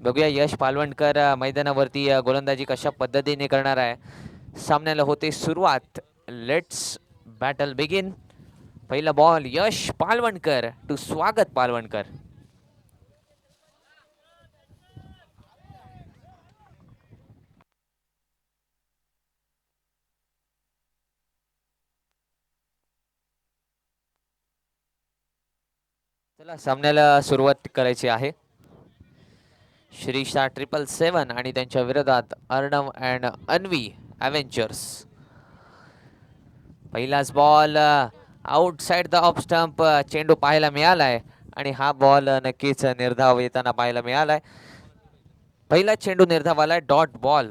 बघूया यश पालवणकर मैदानावरती गोलंदाजी कशा पद्धतीने करणार आहे. सामन्याला होते सुरुवात. Let's battle begin. पहिला बॉल यश पालवणकर टू स्वागत पालवणकर. चला सामन्याला सुरुवात करायची आहे. श्रीशा 777 आणि त्यांच्या विरोधात अर्णव अँड अन्वी ॲव्हेंजर्स. पहिलाच ball outside the off stump चेंडू पाहायला मिळालाय आणि हा बॉल नक्कीच निर्धाव येताना पाहायला मिळालाय. पहिला चेंडू निर्धाव आलाय, डॉट बॉल.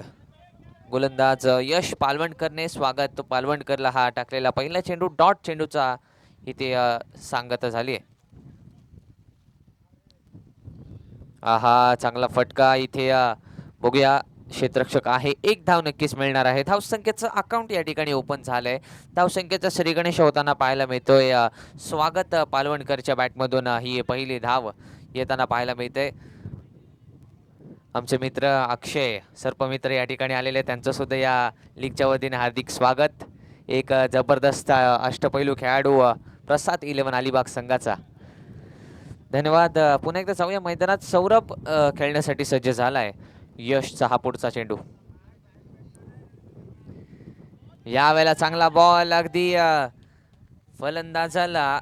गोलंदाज यश पालवणकरने स्वागत पालवणकरला हा टाकलेला पहिला चेंडू डॉट चेंडूचा इथे सांगत झाली आहे. हा चांगला फटका इथे बघूया. क्षेत्ररक्षक आहे, एक धाव नक्कीच मिळणार आहे. धावसंख्येचं अकाउंट या ठिकाणी ओपन झालंय. धावसंख्येचा श्रीगणेश होताना पाहायला मिळतोय. स्वागत पालवणकरच्या बॅटमधून ही पहिली धाव येताना पाहायला मिळते. आमचे मित्र अक्षय सर्पमित्र या ठिकाणी आलेले, त्यांचं सुद्धा या लीगच्या वतीने हार्दिक स्वागत. एक जबरदस्त अष्टपैलू खेळाडू प्रसाद 11 अलिबाग संघाचा. धन्यवाद. पुन्हा एकदा जाऊया मैदानात. सौरभ खेळण्यासाठी सज्ज झालाय. यशचा हा पुढचा चेंडू. यावेळेला चांगला बॉल अगदी फलंदाजाला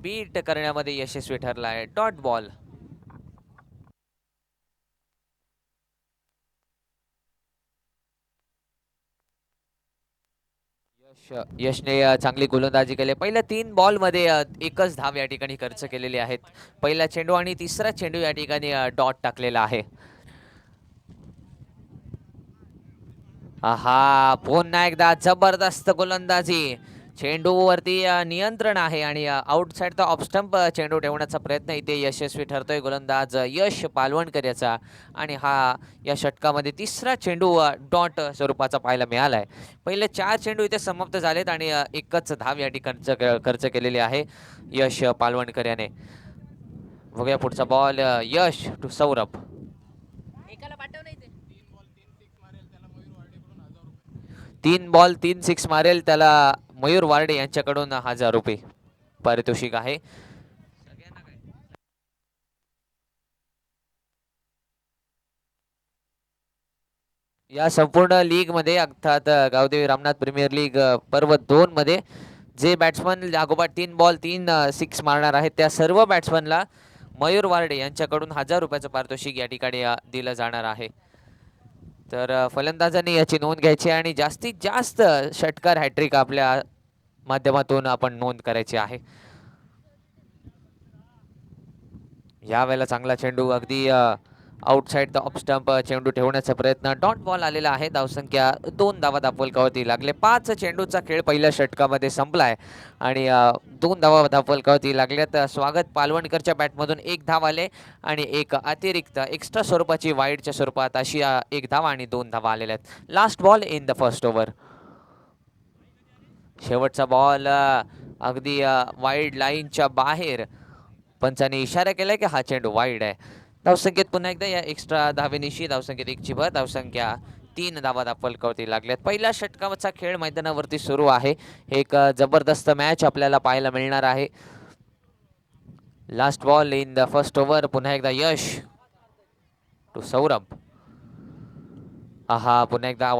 बीट करण्यामध्ये यशस्वी ठरला आहे. Dot ball. यशने चांगली गोलंदाजी केली. पहिल्या 3 बॉल मध्ये एकच धाव या ठिकाणी खर्च केलेली आहेत. पहिला चेंडू आणि तिसरा चेंडू या ठिकाणी डॉट टाकलेला आहे. पुन्हा एकदा जबरदस्त गोलंदाजी. चेंडूवरती नियंत्रण आहे आणि आउटसाइड द ऑफ स्टंप चेंडू ठेवण्याचा प्रयत्न इथे यशस्वी ठरतोय गोलंदाज यश पालवणकर याचा. आणि हा या षटकामध्ये तिसरा चेंडू डॉट स्वरूपाचा पाहायला मिळालाय. पहिले 4 चेंडू इथे समाप्त झालेत आणि एकच धाव या ठिकाणी खर्च केलेली आहे यश पालवणकर याने. बघूया पुढचा ball Yash to Saurabh. 3 ball 3 six मारेल त्याला मयूर वार्डे यांच्याकडून 1000 रुपये पारितोषिक आहे. या संपूर्ण लीग मध्ये अर्थात गावदेवी रामनाथ प्रीमियर लीग पर्व 2 मध्ये जे बॅट्समन लागोपाठ 3 बॉल 3 सिक्स मारणार आहेत त्या सर्व बॅट्समनला मयूर वार्डे यांच्याकडून 1000 रुपयाचं पारितोषिक या ठिकाणी दिलं जाणार आहे. तर फलंदाजांनी याची नोंद घ्यायची आणि जास्तीत जास्त षटकार हॅट्रिक आपल्या माध्यमातून आपण नोंद करायची आहे. यावेळेला चांगला चेंडू अगदी आउटसाइड द ऑफ स्टंप चेंडू ठेवण्याचा प्रयत्न. डॉट बॉल आलेला आहे. धावसंख्या 2 धावा दाफलकावरती लागले. 5 चेंडूचा खेळ पहिल्या षटकामध्ये संपलाय आणि 2 धावा दाफलकावरती लागल्यात. स्वागत पालवणकरच्या बॅटमधून 1 धाव आले आणि एक अतिरिक्त एक्स्ट्रा स्वरूपाची वाईडच्या स्वरूपात अशी 1 धाव आणि 2 धावा आलेल्या आहेत. Last ball in the first over. शेवटचा बॉल अगदी वाईड लाईनच्या बाहेर. पंचांनी इशारा केलाय की हा चेंडू वाईड आहे. धावसंख्येत पुन्हा एकदा या एक्स्ट्रा धावेनिशी धावसंख्येत 1 ची भर. धावसंख्या 3 धावा दाफलकावरती लागल्यात. पहिल्या षटकाचा खेळ मैदानावरती सुरू आहे. एक जबरदस्त मॅच आपल्याला पाहायला मिळणार आहे. Last ball in the first over. पुन्हा एकदा यश टू सौरभ. पुन्हा एकदा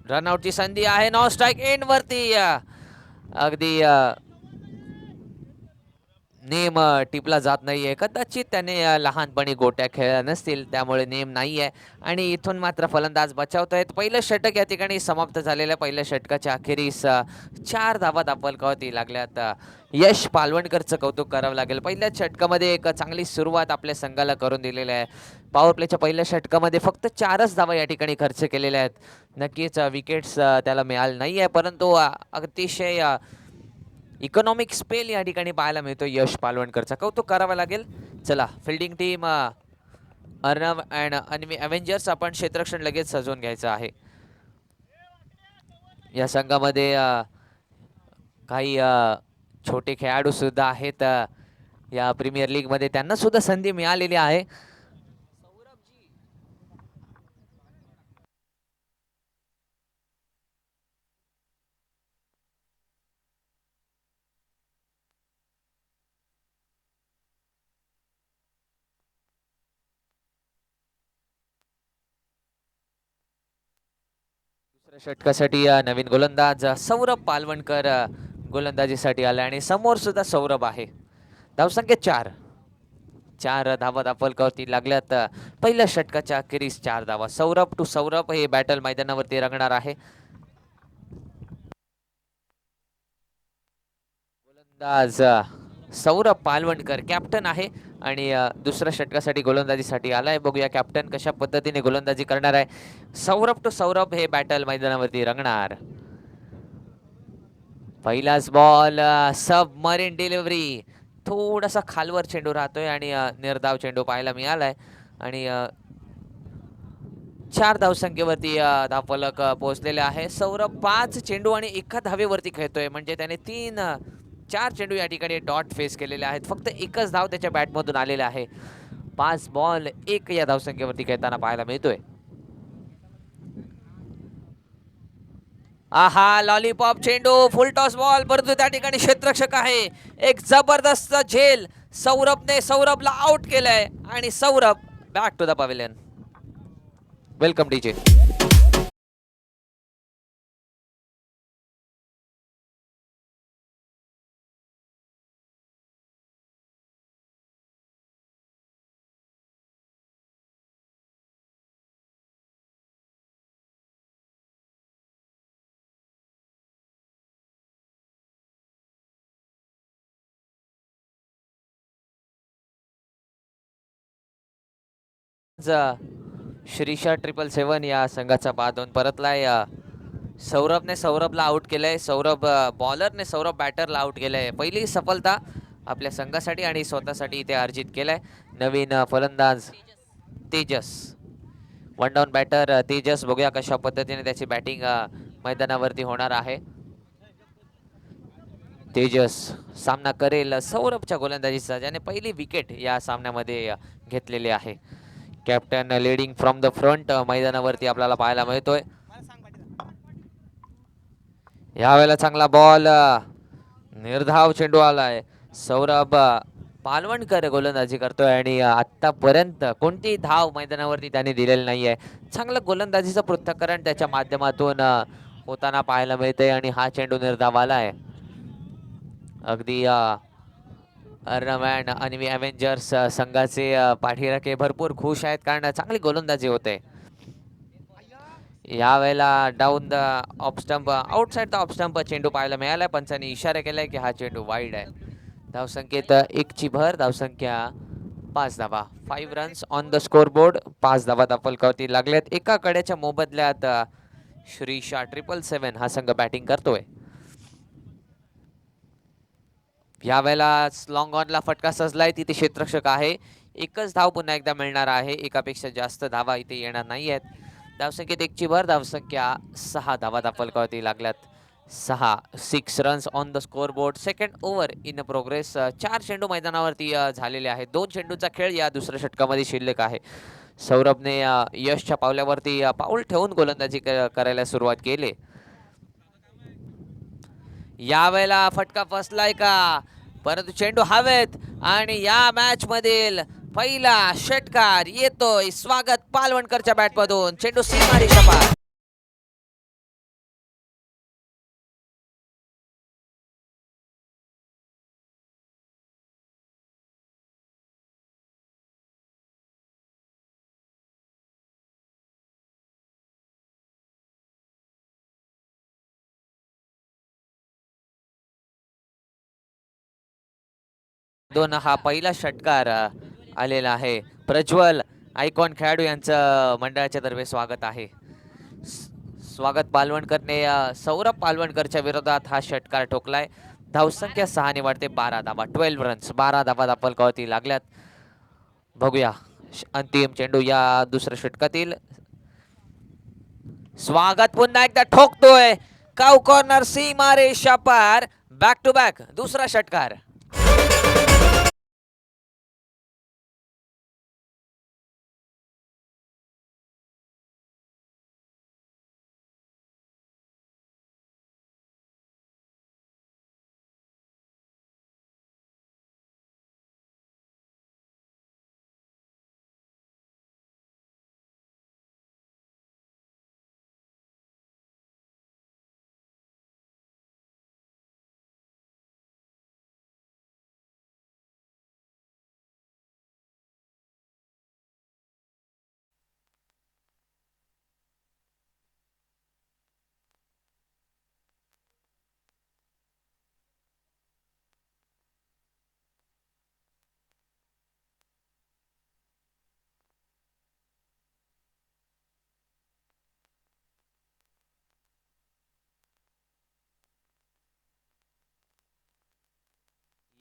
रनआउटची संधी आहे. नॉन स्ट्राईक एंड वरती अगदी नेम टिपला जात नाहीये. कदाचित त्याने लहानपणी गोट्या खेळल्या नसतील त्यामुळे नेम नाहीये आणि इथून मात्र फलंदाज बचावतायत. पहिलं षटक या ठिकाणी समाप्त झालेलं. पहिल्या षटकाच्या अखेरीस 4 धावा दाफलकावरती लागल्यात. यश पालवणकरचं कौतुक करावं लागेल. पहिल्या षटकामध्ये एक चांगली सुरुवात आपल्या संघाला करून दिलेली आहे. पॉवर प्लेच्या पहिल्या षटकामध्ये फक्त 4च धावा या ठिकाणी खर्च केलेल्या आहेत. नक्कीच विकेट्स त्याला मिळाले नाहीये परंतु अतिशय इकॉनॉमिक स्पेल या ठिकाणी पाहायला मिळतो यश पालवणकरचा. कौतुक करावं लागेल. चला fielding team Arnav and Anvi Avengers आपण क्षेत्ररक्षण लगेच सजवून घ्यायचं आहे. या संघामध्ये काही छोटे खेळाडू सुद्धा आहेत या प्रीमियर लीग मध्ये, त्यांना सुद्धा संधी मिळालेली आहे. दुसऱ्या षटकासाठी नवीन गोलंदाज सौरभ पालवणकर गोलंदाजीसाठी आला आणि समोर सुद्धा सौरभ आहे. धावसंख्या 4. 4 धावा फलकावरती लागल्यात. पहिल्या षटकाच्या अखेरीस 4 धावा. सौरभ टू सौरभ हे बॅटल मैदानावरती रंगणार आहे. गोलंदाज सौरभ पालवणकर कॅप्टन आहे आणि दुसऱ्या षटकासाठी गोलंदाजीसाठी आलाय. बघूया कॅप्टन कशा पद्धतीने गोलंदाजी करणार आहे. सौरभ टू सौरभ हे बॅटल मैदानावरती रंगणार. पहिलाच बॉल सबमरीन डिलिव्हरी. थोडासा खालवर चेंडू राहतोय आणि निर्धाव चेंडू पाहायला मिळालाय आणि 4 धावसंख्येवरती धावफलक पोहोचलेले आहे. सौरभ 5 चेंडू आणि 1 धावेवरती खेळतोय म्हणजे त्याने 4 चेंडू या ठिकाणी डॉट फेस केलेले आहेत. फक्त एकच धाव त्याच्या बॅटमधून आलेला आहे. 5 बॉल 1 या धावसंख्येवरती खेळताना पाहायला मिळतोय. आहा लॉलीपॉप चेंडू फुल टॉस बॉल, परंतु त्या ठिकाणी क्षेत्ररक्षक आहे. एक जबरदस्त झेल सौरभला आउट केलंय आणि Saurabh back to the pavilion. Welcome DJ. Shrisha 777 या संघाचा बादून परतलाय. सौरभला आउट केलंय. बॉलरने सौरभ बॅटरला आउट केलंय. पहिली सफलता आपल्या संघासाठी आणि स्वतःसाठी इथे अर्जित केलंय. नवीन फलंदाज Tejas, one down batter Tejas. बघूया कशा पद्धतीने त्याची बॅटिंग मैदानावरती होणार आहे. तेजस सामना करेल सौरभच्या गोलंदाजीचा, ज्याने पहिली विकेट या सामन्यामध्ये घेतलेली आहे. Captain leading from the front मैदानावरती आपल्याला पाहायला मिळतोय. यावेळेला चांगला बॉल, निर्धाव चेंडू आलाय. सौरभ पालवणकर गोलंदाजी करतोय आणि आतापर्यंत कोणतीही धाव मैदानावरती त्याने दिलेली नाहीये. चांगलं गोलंदाजीचं पृथक्करण त्याच्या माध्यमातून होताना पाहायला मिळतंय आणि हा चेंडू निर्धाव आलाय. अगदी अर्नमॅन आणि अव्हेंजर्स संघाचे पाठीराखे भरपूर खुश आहेत, कारण चांगली गोलंदाजी होते. यावेळेला down the off stump, outside the off stump चेंडू पाहायला मिळालाय. पंचांनी इशारा केलाय की हा चेंडू वाईड आहे. धावसंख्येत 1ची भर. धावसंख्या 5 धावा. 5 runs on the score board. 5 धावा फलकावरती लागल्यात. एका कड्याच्या मोबदल्यात श्रीशा 777 हा संघ बॅटिंग करतोय. यावेळेला लॉंग ऑनला फटका सजलाय. तिथे क्षेत्ररक्षक आहे. एकच धाव पुन्हा एकदा मिळणार आहे. एकापेक्षा जास्त धावा इथे येणार नाहीयेत. धावसंख्येत 1ची भर. धावसंख्या 6 धावा फलकावरती लागल्यात. 6 runs on the score board. Second over in progress. 4 चेंडू मैदानावरती झालेले आहेत. 2 चेंडूचा खेळ या दुसऱ्या षटकामध्ये शिल्लक आहे. सौरभने यशच्या पावल्यावरती पाऊल ठेवून गोलंदाजी करायला सुरुवात केली. यावेळेला फटका फसलाय का, परंतु चेंडू हवेत आणि या मॅच मधील पहिला षटकार येतोय. स्वागत पालवणकरच्या बॅटमधून. चेंडू सीमारेषा पार. हा पहिला षटकार आलेला आहे. प्रज्वल आयकॉन खेळाडू यांचं मंडळाच्या तर्फे स्वागत आहे. स्वागत पालवणकरने सौरभ पालवणकरच्या विरोधात हा षटकार ठोकलाय. धावसंख्या 6 ने वाढते 12 धावा. 12 रन्स. 12 धावा फलकावरती लागल्यात. बघूया अंतिम चेंडू या दुसऱ्या षटकातील. स्वागत पुन्हा एकदा ठोकतोय. काउ कॉर्नर सीमारेषा पार. बॅक टू बॅक दुसरा षटकार.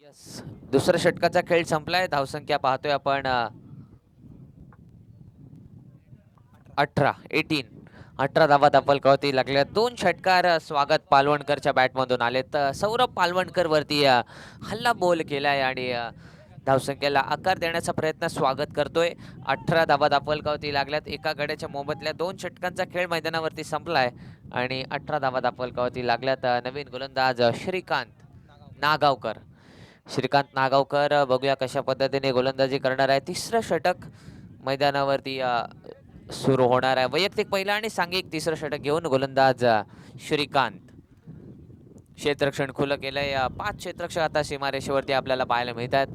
यस, दुसऱ्या षटकाचा खेळ संपलाय. धावसंख्या पाहतोय आपण 18 धावा फलकावरती लागल्या. 2 षटकार स्वागत पालवणकरच्या बॅटमधून आलेत. सौरभ पालवणकर वरती हल्ला बॉल केलाय आणि धावसंख्येला आकार देण्याचा प्रयत्न स्वागत करतोय. 18 धावा फलकावरती लागल्यात. एका गड्याच्या मोबदल्यात 2 षटकांचा खेळ मैदानावरती संपलाय आणि 18 धावा फलकावरती लागल्यात. नवीन गोलंदाज श्रीकांत नागावकर. श्रीकांत नागावकर बघूया कशा पद्धतीने गोलंदाजी करणार आहे. तिसरं षटक मैदानावरती सुरू होणार आहे. वैयक्तिक पहिला आणि सांघिक तिसरं षटक घेऊन गोलंदाज श्रीकांत. क्षेत्ररक्षण खुलं केलंय. 5 क्षेत्ररक्षक आता सीमारेषेवरती आपल्याला पाहायला मिळतात.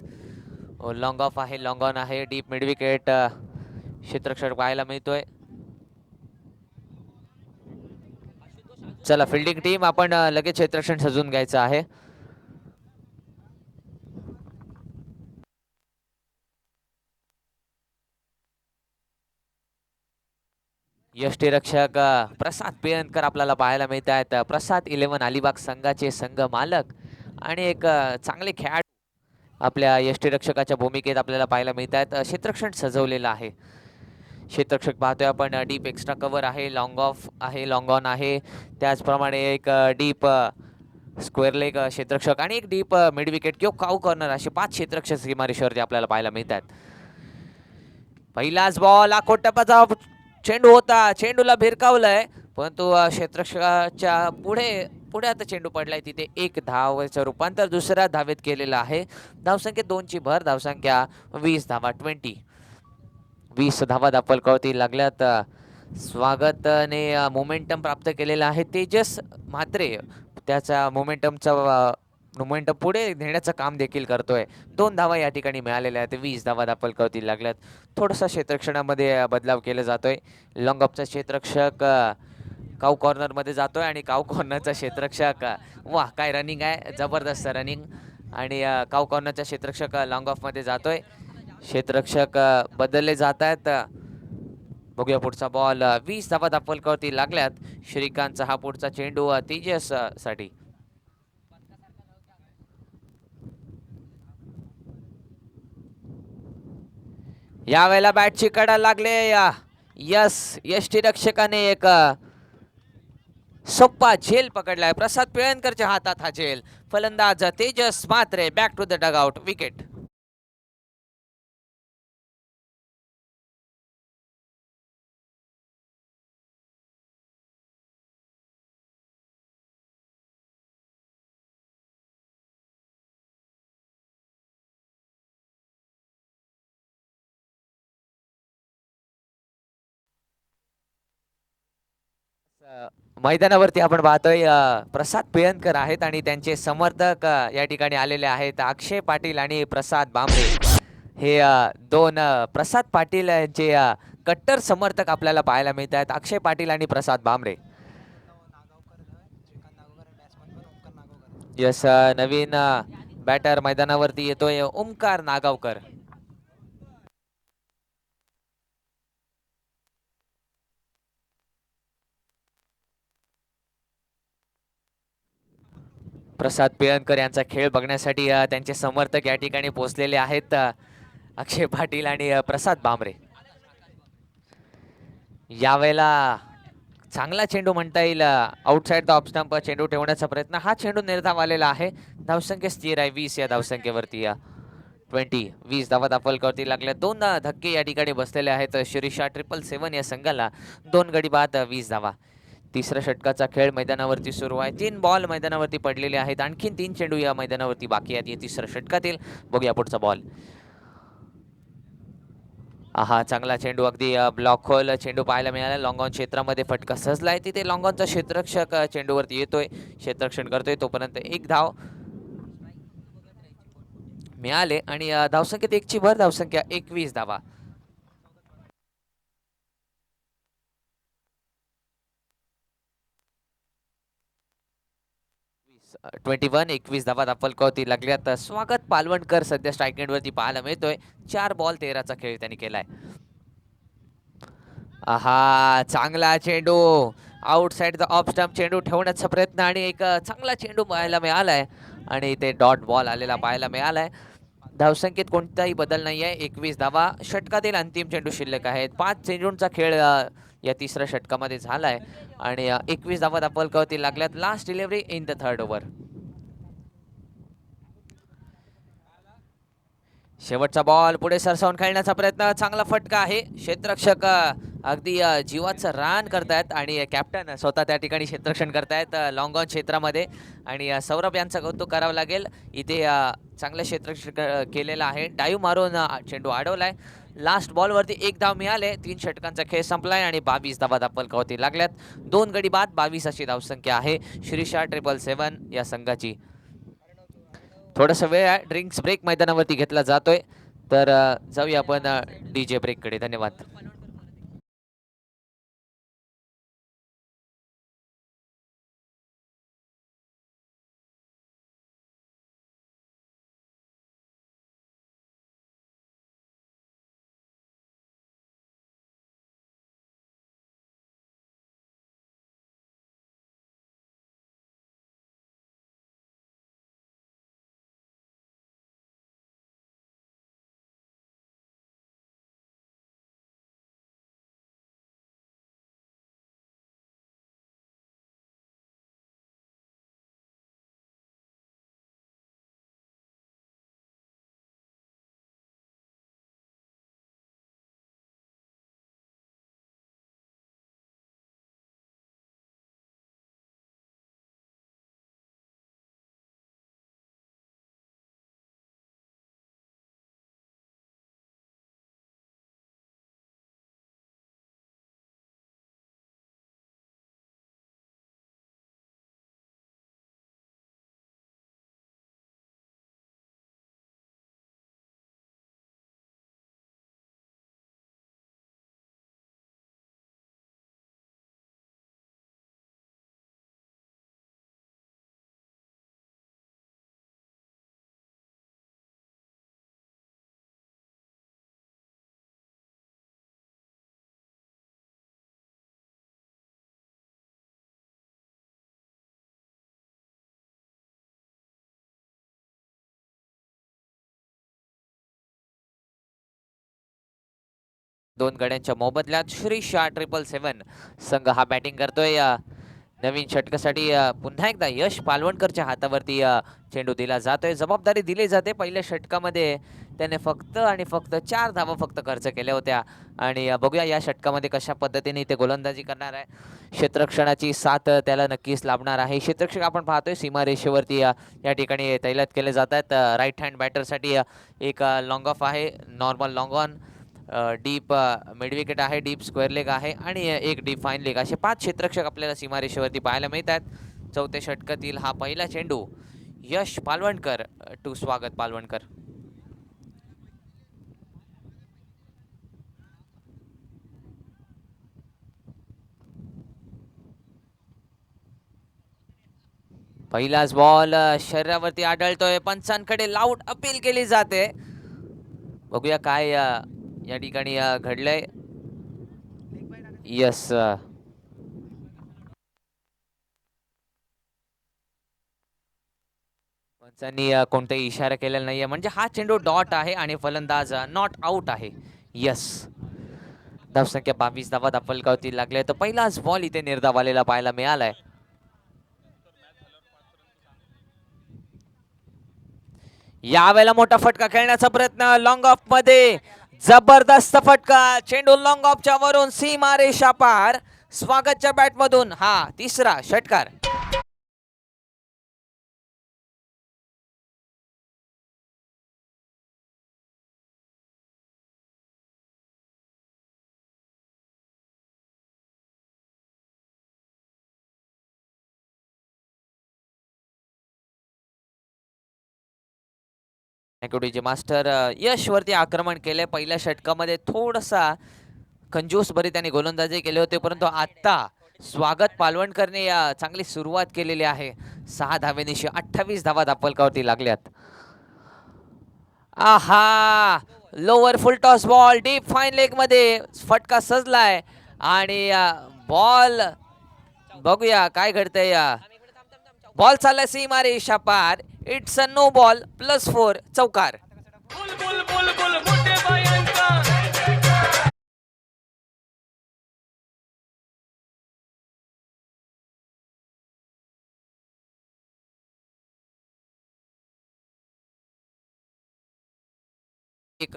लॉंग ऑफ आहे, लॉंग ऑन आहे, डीप मिड विकेट क्षेत्ररक्षक पाहायला मिळतोय. चला फिल्डिंग टीम आपण लगेच क्षेत्ररक्षण सजून घ्यायचं आहे. यष्टीरक्षक प्रसाद पिळणकर आपल्याला पाहायला मिळत आहेत. प्रसाद 11 अलिबाग संघाचे संघ मालक आणि एक चांगले खेळाडू आपल्या यष्टीरक्षकाच्या भूमिकेत आपल्याला पाहायला मिळत आहेत. क्षेत्ररक्षण सजवलेलं आहे. क्षेत्ररक्षक पाहतोय आपण डीप एक्स्ट्रा कव्हर आहे, लॉंग ऑफ आहे, लॉंग ऑन आहे, त्याचप्रमाणे एक डीप स्क्वेअर लेग क्षेत्ररक्षक आणि एक डीप मिड विकेट किंवा काऊ कॉर्नर असे 5 क्षेत्ररक्षक सीमारेषेवरती आपल्याला पाहायला मिळतात. पहिलाच बॉल आकोटप्पाचा चेंडू होता, चेंडूला भिरकावलंय परंतु क्षेत्ररक्षकाच्या पुढे आता चेंडू पडलाय. तिथे एक धावेचं रूपांतर दुसऱ्या धावेत केलेलं आहे. धावसंख्या 2 ची भर. धावसंख्या 20 धावा 20 धावा फलकावरती लागल्यात. स्वागतने मोमेंटम प्राप्त केलेला आहे. तेजस म्हात्रे त्याचा मोमेंटम पुढे नेण्याचं काम देखील करतोय. 2 धावा या ठिकाणी मिळालेल्या आहेत. 20 धावा फलकावरती लागल्यात. थोडासा क्षेत्ररक्षणामध्ये बदलाव केला जातोय. लॉंग ऑफचा क्षेत्ररक्षक काऊ कॉर्नर मध्ये जातोय आणि काऊ कॉर्नरचा क्षेत्ररक्षक वाह काय रनिंग आहे, जबरदस्त रनिंग. आणि काऊ कॉर्नरचा क्षेत्ररक्षक लॉंग ऑफ मध्ये जातोय. क्षेत्ररक्षक बदलले जात आहेत. बघूया पुढचा बॉल. 20 धावा फलकावरती लागल्यात. श्रीकांतचा हा पुढचा चेंडू तेजस साठी. यावेळेला बॅटची कडा लागले. यस, यष्टीरक्षकाने एक सोप्पा झेल पकडलाय. प्रसाद पिळणकरच्या हातात हा झेल. फलंदाज Tejas Mhatre back to the dugout. Wicket. मैदानावरती आपण पाहतोय प्रसाद पिळणकर आहेत आणि त्यांचे समर्थक या ठिकाणी आलेले आहेत. अक्षय पाटील आणि प्रसाद बांबरे हे दोन प्रसाद पाटील यांचे कट्टर समर्थक आपल्याला पाहायला मिळत आहेत. अक्षय पाटील आणि प्रसाद बांबरे. यस, नवीन बॅटर मैदानावरती येतोय ओमकार नागावकर. 'प्रसाद पिळणकर यांचा खेळ बघण्यासाठी त्यांचे समर्थक या ठिकाणी पोहोचलेले आहेत. अक्षय पाटील आणि प्रसाद बांबरे. यावेळेला चांगला चेंडू म्हणता येईल. आउटसाइड द ऑफ स्टंप चेंडू ठेवण्याचा प्रयत्न. हा चेंडू निर्धाव आलेला आहे. धावसंख्या स्थिर आहे 20 या धावसंख्येवरती. 20 धावा फलकावरती लागल्या. 2 धक्के या ठिकाणी बसलेले आहेत. शिरीषा 777 या संघाला 2 गडी बाद 20 धावा. तिसऱ्या षटकाचा खेळ मैदानावरती सुरू आहे. 3 बॉल मैदानावरती पडलेले आहेत. आणखीन 3 चेंडू या मैदानावरती बाकी आहेत या तिसऱ्या षटकातील. बघूया पुढचा बॉल. हा चांगला चेंडू, अगदी ब्लॉक होल चेंडू पाहायला मिळाला. लॉंग ऑन क्षेत्रामध्ये फटका सजलाय. तिथे लॉंग ऑनचा क्षेत्ररक्षक चेंडूवरती येतोय, क्षेत्ररक्षण करतोय. तोपर्यंत एक धाव मिळाले आणि धावसंख्येत 1 ची भर. धावसंख्या 21 धावा. 21 धावा फलकावरती लागल्यात. स्वागत पालवणकर सध्या स्ट्राईक एंडवरती पाहायला मिळतोय. 4 बॉल 13 चा खेळ त्यांनी केलाय. चांगला चेंडू, आउटसाइड द ऑफ स्टंप चेंडू ठेवण्याचा प्रयत्न आणि एक चांगला चेंडू पाहायला मिळालाय आणि ते डॉट बॉल आलेला पाहायला मिळालाय. धावसंख्येत कोणताही बदल नाही आहे. 21 धावा षटकातील अंतिम चेंडू शिल्लक आहेत. 5 चेंडूंचा खेळ या तिसऱ्या षटकामध्ये झालाय आणि 21 धावा दापलकावरती लागल्यात. Last delivery in the third over. शेवटचा बॉल पुढे सरसावून खेळण्याचा प्रयत्न. चांगला फटका आहे. क्षेत्ररक्षक अगदी जीवाचं रान करतायत आणि कॅप्टन स्वतः त्या ठिकाणी क्षेत्ररक्षण करतायत लॉंग ऑन क्षेत्रामध्ये आणि सौरभ यांचं कौतुक करावं लागेल. इथे चांगलं क्षेत्ररक्षण केलेलं आहे. डाईव्ह मारून चेंडू अडवलाय. लास्ट बॉलवरती 1 धाव मिळाले. 3 षटकांचा खेळ संपलाय आणि 22 धावा दापलकावरती लागल्यात. 2 गडी बाद 22 अशी धावसंख्या आहे श्रीशा 777 या संघाची. थोडासा वेळ आहे. ड्रिंक्स ब्रेक मैदानावरती घेतला जातोय. तर जाऊया आपण डीजे ब्रेककडे. धन्यवाद. दोन गड्यांच्या मोबदल्यात श्रीशा 777 संघ हा बॅटिंग करतोय. नवीन षटकासाठी पुन्हा एकदा यश पालवणकरच्या हातावरती चेंडू दिला जातोय. जबाबदारी दिली जाते. पहिल्या षटकामध्ये त्याने फक्त आणि फक्त 4 धावा फक्त खर्च केल्या होत्या आणि बघूया या षटकामध्ये कशा पद्धतीने ते गोलंदाजी करणार आहे. क्षेत्ररक्षणाची साथ त्याला नक्कीच लाभणार आहे. क्षेत्ररक्षक आपण पाहतोय सीमारेषेवरती या ठिकाणी तैनात केले जात आहेत. राईट हँड बॅटरसाठी एक लॉंग ऑफ आहे, normal long on, deep mid wicket आहे, डीप स्क्वेअर लेग आहे आणि एक डीप फाईन लेग, असे 5 क्षेत्ररक्षक आपल्याला सीमारेषेवरती पाहायला मिळतात. चौथ्या षटकातील हा पहिला चेंडू. यश पालवणकर टू स्वागत पालवणकर. पहिलाच बॉल शरीरावरती आढळतोय. पंचांकडे लाऊड अपील केली जाते. बघूया काय या ठिकाणी घडलंय. यस, पंचांनी कोणताही इशारा केलेला नाहीये, म्हणजे हा चेंडू डॉट आहे आणि फलंदाज नॉट आउट आहे. यस, धावसंख्या 22 धावा दापलकावरती लागले. तर पहिलाच बॉल इथे निर्धाव आलेला पाहायला मिळालाय. यावेळेला मोठा फटका खेळण्याचा प्रयत्न लॉंग ऑफ मध्ये. जबरदस्त फटका. चेंडू लॉंग ऑफच्या वरून सीमा रेषा पार. स्वागतच्या बॅट मधून हा तिसरा षटकार. मास्टर यश वरती आक्रमण केले. पहिल्या षटकामध्ये थोडासा कंजूस बरी त्याने गोलंदाजी केले होते, परंतु आता स्वागत पालवणकरने चांगली सुरुवात केलेली आहे. 6 धावेनिशी 28 धावा दापलकावरती लागल्यात. आहा, लोअर फुल toss ball deep fine leg मध्ये फटका सजलाय आणि बॉल बघूया काय घडतंय. बॉल चालला सीमा रेषा पार. इट्स अ नो बॉल +4 चौकार. एक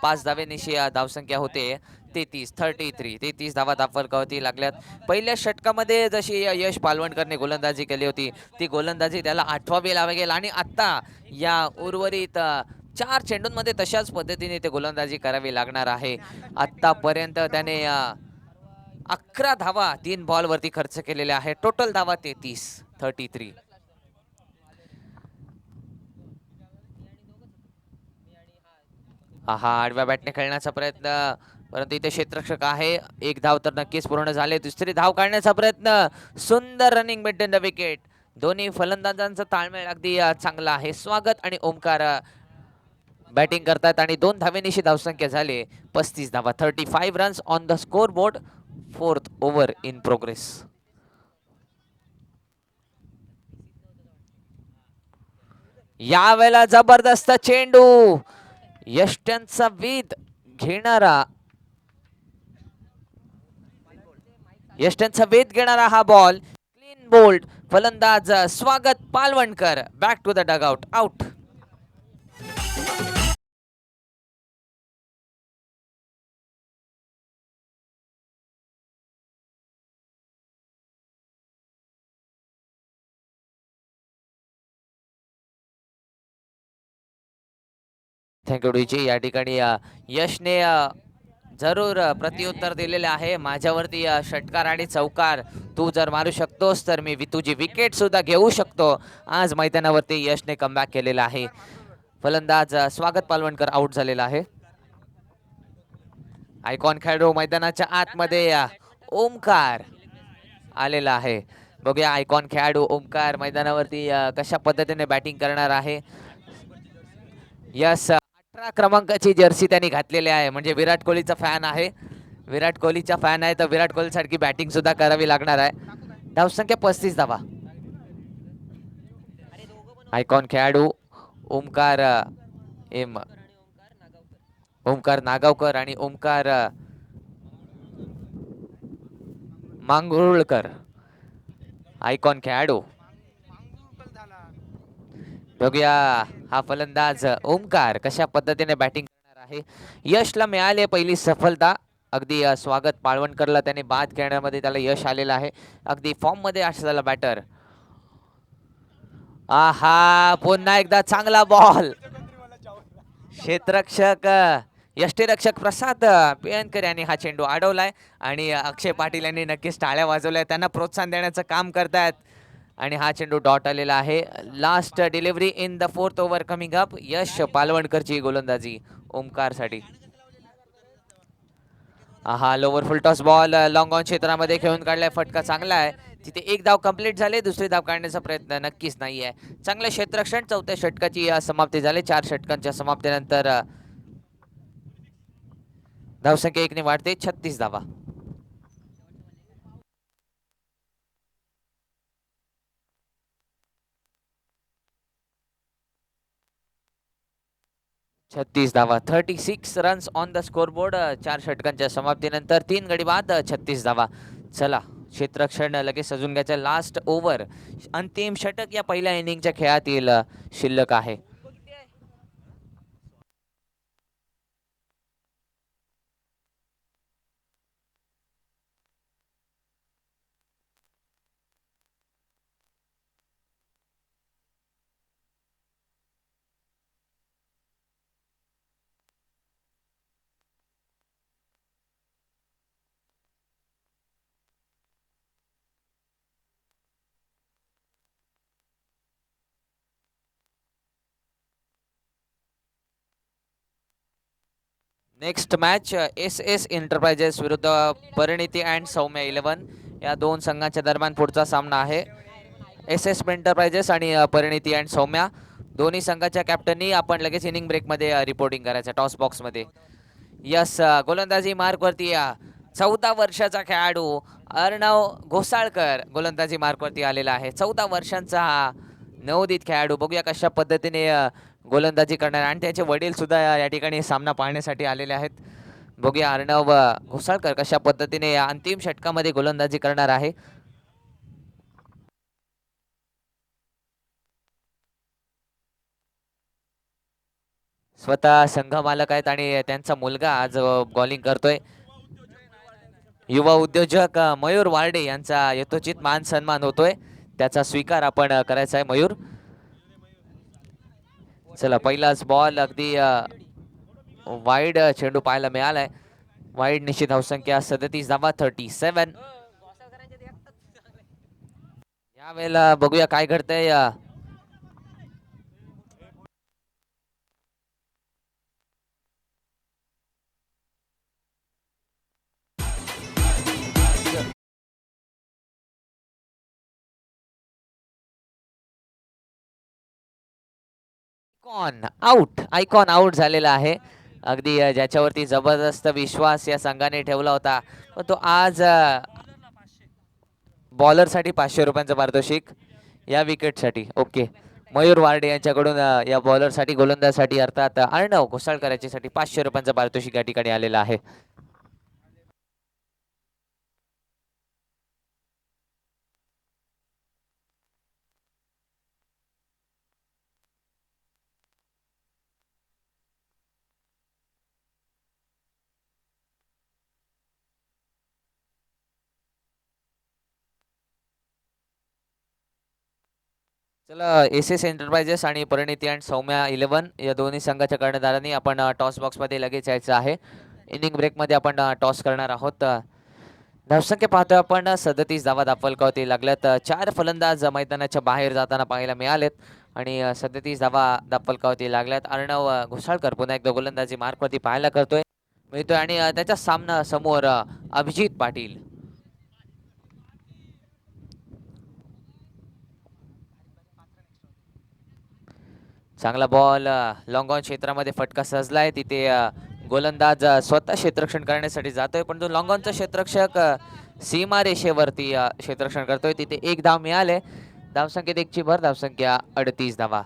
5 धावेनिशी धावसंख्या होते 33 धावा धावफलकावरती लागल्यात. पहिल्या षटकामध्ये जशी यश पालवणकरने गोलंदाजी केली होती ती गोलंदाजी त्याला आठवावी लागेल आणि आता या उर्वरित 4 चेंडूंमध्ये तशाच पद्धतीने ते गोलंदाजी करावी लागणार आहे. आतापर्यंत त्याने 11 धावा 3 बॉलवरती खर्च केलेल्या आहे. टोटल धावा 33. हा आडव्या बॅटने खेळण्याचा प्रयत्न, परंतु इथे क्षेत्ररक्षक आहे. एक धाव तर नक्कीच पूर्ण झाले. दुसरी धाव काढण्याचा प्रयत्न. सुंदर रनिंग मेंटेन द विकेट. दोन्ही फलंदाजांचा ताळमेळ अगदी चांगला आहे. स्वागत आणि ओमकार बॅटिंग करतात आणि 2 धावेनिशी धावसंख्या झाली 35 धावा. 35 runs on the score board. 4th over in progress. यावेळेला जबरदस्त चेंडू. यष्ट्यांचा वेध घेणारा हा बॉल. Clean bowled. फलंदाज स्वागत Palwankar back to the dugout. Out. Thank you DG. या ठिकाणी यशने जरूर प्रत्युत्तर दिलेले आहे. माझ्यावरती षटकार आणि चौकार तू जर मारू शकतोस तर मी तुझी विकेट सुद्धा घेऊ शकतो. आज मैदानावरती यशने कमबॅक केलेला आहे. फलंदाज स्वागत पालवणकर आउट झालेला आहे. आयकॉन खेळाडू मैदानाच्या आतमध्ये ओमकार आलेला आहे. बघूया आयकॉन खेळाडू ओमकार मैदानावरती कशा पद्धतीने बॅटिंग करणार आहे. यस 18 क्रमांकाची जर्सी त्यांनी घातलेली आहे. म्हणजे विराट कोहलीचा फॅन आहे. विराट कोहलीचा फॅन आहे तर विराट कोहली सारखी बॅटिंग सुद्धा करावी लागणार आहे. धावसंख्या 35 धावा. आयकॉन खेळाडू ओमकार ओमकार नागावकर आणि ओमकार मांगरुळकर. आयकॉन खेळाडू. बघूया हा फलंदाज ओमकार कशा पद्धतीने बॅटिंग करणार आहे. यशला मिळाली पहिली सफलता. अगदी स्वागत पाळवणकरला त्याने बाद खेळण्यामध्ये त्याला यश आलेलं आहे. अगदी फॉर्म मध्ये असलेला बॅटर. आहा पुन्हा एकदा चांगला बॉल. क्षेत्ररक्षक यष्टीरक्षक प्रसाद पेयनकर यांनी हा चेंडू अडवलाय आणि अक्षय पाटील यांनी नक्कीच टाळ्या वाजवल्या. त्यांना प्रोत्साहन देण्याचं काम करतायत आणि हा चेंडू डॉट आलेला आहे. Last delivery in the 4th over coming up. Yash पालवणकरची गोलंदाजी ओमकार साठी. हा lower full toss ball long on क्षेत्रामध्ये खेळून काढलाय. फटका चांगला आहे. तिथे एक धाव कंप्लीट झाले. दुसरी धाव काढण्याचा प्रयत्न नक्कीच नाहीये. चांगलं क्षेत्ररक्षण. 4थ्या षटकाची समाप्ती झाली. 4 षटकांच्या समाप्तीनंतर धावसंख्या 1 ने वाढते 36 धावा. 36 धावा. 36 runs on the score board. 4 षटकांच्या समाप्तीनंतर 3 गडी बाद 36 धावा. चला क्षेत्ररक्षण लगेच सजून घ्यायचं. लास्ट ओव्हर अंतिम षटक या पहिल्या इनिंगच्या खेळातील शिल्लक आहे. नेक्स्ट मॅच SS एंटरप्राइजेस विरुद्ध परिणिती अँड सौम्या 11 या दोन संघांच्या दरम्यान पुढचा सामना आहे. SS एंटरप्राइजेस आणि परिणिती अँड सौम्या दोन्ही संघाच्या कॅप्टननी आपण लगेच इनिंग ब्रेक मध्ये रिपोर्टिंग करायचं टॉस बॉक्स मध्ये. यस गोलंदाजी मार्क वरती 14 वर्षाचा खेळाडू अर्णव घोसाळकर गोलंदाजी मार्कवरती आलेला आहे. 14 वर्षांचा हा नवोदित खेळाडू. बघूया कशा पद्धतीने गोलंदाजी करणार आणि त्याचे वडील सुद्धा या ठिकाणी सामना पाहण्यासाठी आलेले आहेत. बघूया अर्णव घोसाळकर कशा पद्धतीने या अंतिम षटकामध्ये गोलंदाजी करणार आहे. स्वतः संघ मालक आहेत आणि त्यांचा मुलगा आज बॉलिंग करतोय. युवा उद्योजक मयूर वार्डे यांचा यथोचित मान सन्मान होतोय, त्याचा स्वीकार आपण करायचा आहे. मयूर, चला पहिलाच बॉल अगदी वाईड चेंडू पाहायला मिळालाय. वाईड निश्चित धावसंख्या 37 धावा 37. यावेळेला बघूया काय घडतंय. आयकॉन आउट झालेला आहे. अगदी ज्याच्यावरती जबरदस्त विश्वास या संघाने ठेवला होता, तो आज बॉलरसाठी 500 रुपयांचं पारितोषिक या विकेटसाठी. ओके, मयूर वार्डे यांच्याकडून या बॉलरसाठी गोलंदाजसाठी अर्थात अर्णव घोसाळकर याच्यासाठी 500 रुपयांचं पारितोषिक या ठिकाणी आलेलं आहे. चला, एस एस एंटरप्राइजेस आणि परिणिती अँड सौम्या 11 या दोन्ही संघाच्या कर्णधारांनी आपण टॉस बॉक्समध्ये लगेच यायचं आहे. इनिंग ब्रेकमध्ये आपण टॉस करणार आहोत. धावसंख्या पाहतोय आपण 37 धावा दाखल लागल्यात. 4 फलंदाज मैदानाच्या बाहेर जाताना पाहायला मिळालेत आणि 37 धावा दाखल लागल्यात. अर्णव घोसाळकर पुन्हा एकदा गोलंदाजी मार्कवरती पाहायला मिळतोय आणि त्याच्या सामना समोर अभिजित पाटील. चांगला बॉल लॉंग ऑन क्षेत्रामध्ये फटका सजलाय. तिथे गोलंदाज स्वतः क्षेत्ररक्षण करण्यासाठी जातोय, पण तो लॉंग ऑनचा क्षेत्ररक्षक सीमारेषेवरती क्षेत्ररक्षण करतोय. तिथे एक धाव मिळाले. धावसंख्येत एकची भर, धावसंख्या 38 धावा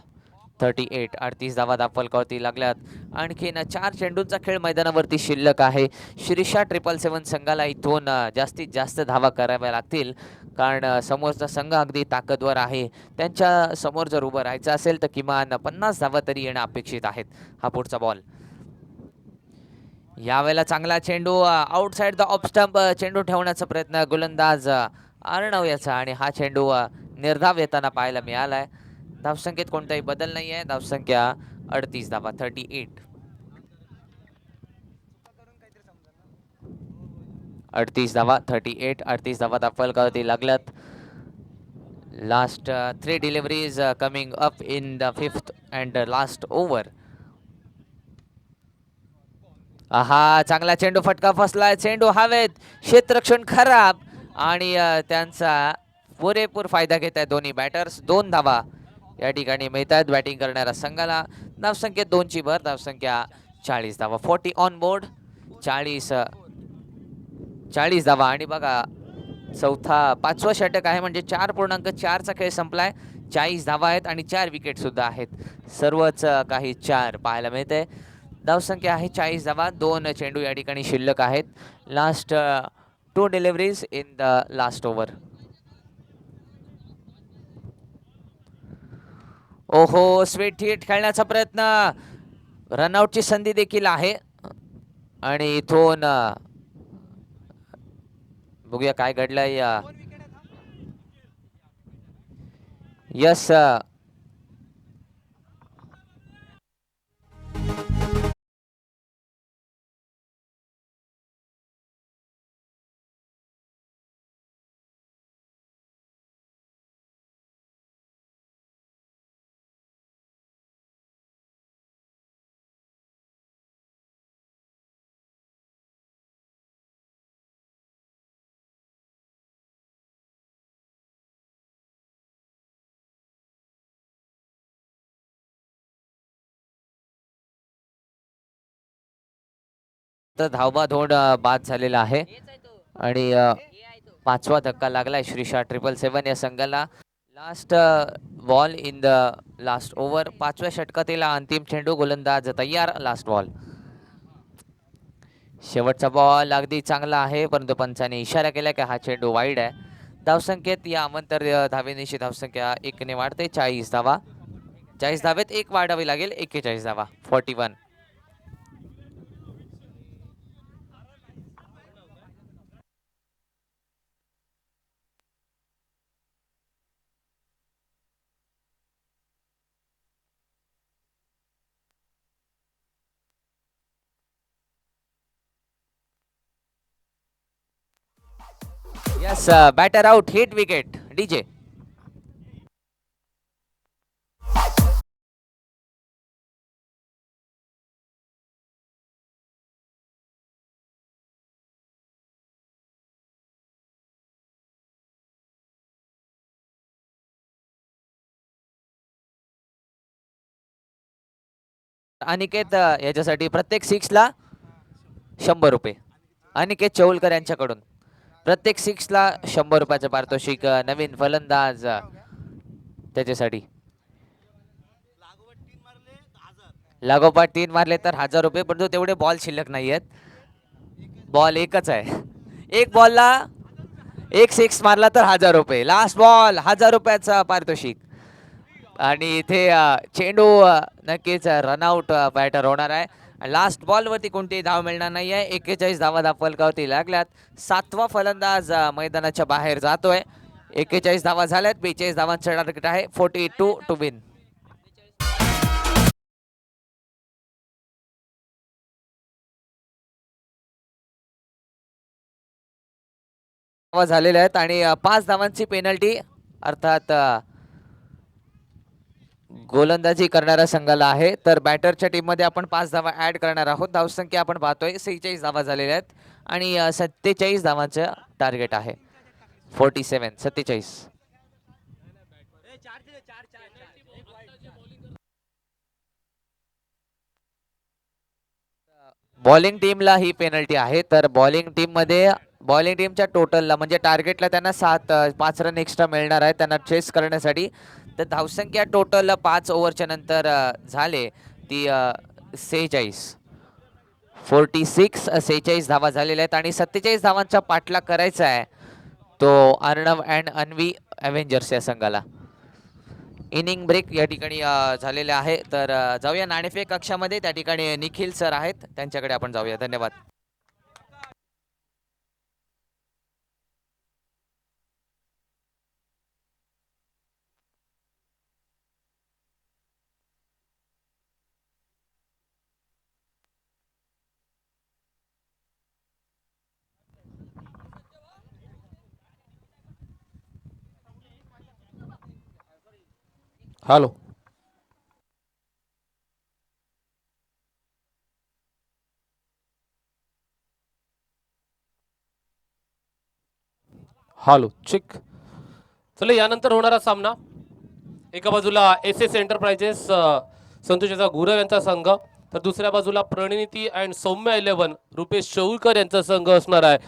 38. 38 धावा दाखल लागल्यात. आणखीन 4 चेंडूंचा खेळ मैदानावरती शिल्लक आहे. शिरीषा 777 संघाला इथून जास्तीत जास्त धावा कराव्या लागतील, कारण समोरचा संघ अगदी ताकदवर आहे. त्यांच्या समोर जर उभं राहायचं असेल तर किमान 50 धावा तरी येणं अपेक्षित आहेत. हा पुढचा बॉल. यावेळेला चांगला चेंडू आउटसाइड द ऑफ स्टंप चेंडू ठेवण्याचा प्रयत्न गोलंदाज अर्णव याचा आणि हा चेंडू निर्धाव येताना पाहायला मिळालाय. धावसंख्येत कोणताही बदल नाही आहे. धावसंख्या 38 धावा 38. 38 धावा 38. 38 धावा दाखल लागल्यात. Last 3 deliveries coming up in the 5th and last over. हा चांगला चेंडू, फटका फसलाय. चेंडू हवेत, क्षेत्ररक्षण खराब आणि त्यांचा पुरेपूर फायदा घेत आहेत दोन्ही बॅटर्स. 2 धावा या ठिकाणी मिळतात बॅटिंग करणाऱ्या संघाला. धावसंख्येत 2ची भर, धावसंख्या 40 धावा 40 ऑन बोर्ड. 40 धावा आणि बघा पाचवा षटक आहे, म्हणजे 4.4चा खेळ संपलाय. 40 धावा आहेत आणि 4 विकेट सुद्धा आहेत. सर्वच काही 4 पाहायला मिळते. धावसंख्या आहे 40 धावा. 2 चेंडू या ठिकाणी शिल्लक आहेत. Last 2 deliveries in the last over. ओहो, स्वीट हिट खेळण्याचा प्रयत्न, रनआउटची संधी देखील आहे आणि इथून बघूया काय घडलंय. यस, तर धावबा धोड बाद झालेला आहे. आणि पाचवा धक्का लागलाय श्रीशा 777 या संघाला. Last ball in the last over. पाचव्या षटकातील अंतिम चेंडू. गोलंदाज तयार. Last ball. शेवटचा बॉल अगदी चांगला आहे, परंतु पंचाने इशारा केला की हा चेंडू वाईड आहे. धावसंख्येत या अमंतर धावेनिशी धावसंख्या 1 ने वाढते. 40 धावा. 40 धावेत 1 वाढावी लागेल. 41 धावा. 41. Yes, batter out, hit wicket. DJ. Aniket याच्यासाठी प्रत्येक 6 ला 100 रुपये. अनिकेत चौलकर यांच्याकडून प्रत्येक 6 ला 100 रुपयाचं पारितोषिक. नवीन फलंदाज त्याच्यासाठी. लागोपाठ 3 मारले तर 1000 रुपये, परंतु तेवढे बॉल शिल्लक नाही आहेत. बॉल एकच आहे. एक बॉलला 1 6 मारला तर 1000 रुपये. लास्ट बॉल 1000 रुपयाचा पारितोषिक. आणि इथे चेंडू नक्कीच रनआउट बॅटर होणार आहे. लास्ट बॉल वरती कोणतीही धाव मिळणार नाही आहे. 41 धावा फलकावरती लागल्यात. 7वा फलंदाज मैदानाच्या बाहेर जातोय. 41 धावा झाल्यात. 42 धावांचं टार्गेट आहे. 42 टू विन. झालेल्या आहेत आणि 5 धावांची पेनल्टी, अर्थात गोलंदाजी करणाऱ्या संघाला आहे. तर बॅटरच्या टीम मध्ये आपण 5 धावा ऍड करणार आहोत. धावसंख्या आपण पाहतोय 46 धावा झालेल्या आहेत आणि 47 धावांचं टार्गेट आहे. 47 47. बॉलिंग टीमला ही पेनल्टी आहे. तर बॉलिंग टीमच्या टोटलला म्हणजे टार्गेटला त्यांना 5 रन एक्स्ट्रा मिळणार आहे त्यांना चेस करण्यासाठी. तर धावसंख्या टोटल 5 ओव्हरच्या नंतर झाले ती 46. 46 धावा झालेल्या आहेत आणि 47 धावांचा पाठलाग करायचा आहे तो अर्णव अँड अन्वी अव्हेंजर्स या संघाला. इनिंग ब्रेक या ठिकाणी झालेले आहे. तर जाऊया नाणेफेक कक्षामध्ये. त्या ठिकाणी निखिल सर आहेत, त्यांच्याकडे आपण जाऊया. धन्यवाद. हॅलो. हॅलो चिक. चला, यानंतर होणारा सामना एका बाजूला एस एस एंटरप्राइजेस संतोषाचा गुरव यांचा संघ, तर दुसऱ्या बाजूला प्रणिती अँड सौम्य 11 रुपेश चौलकर यांचा संघ असणार आहे.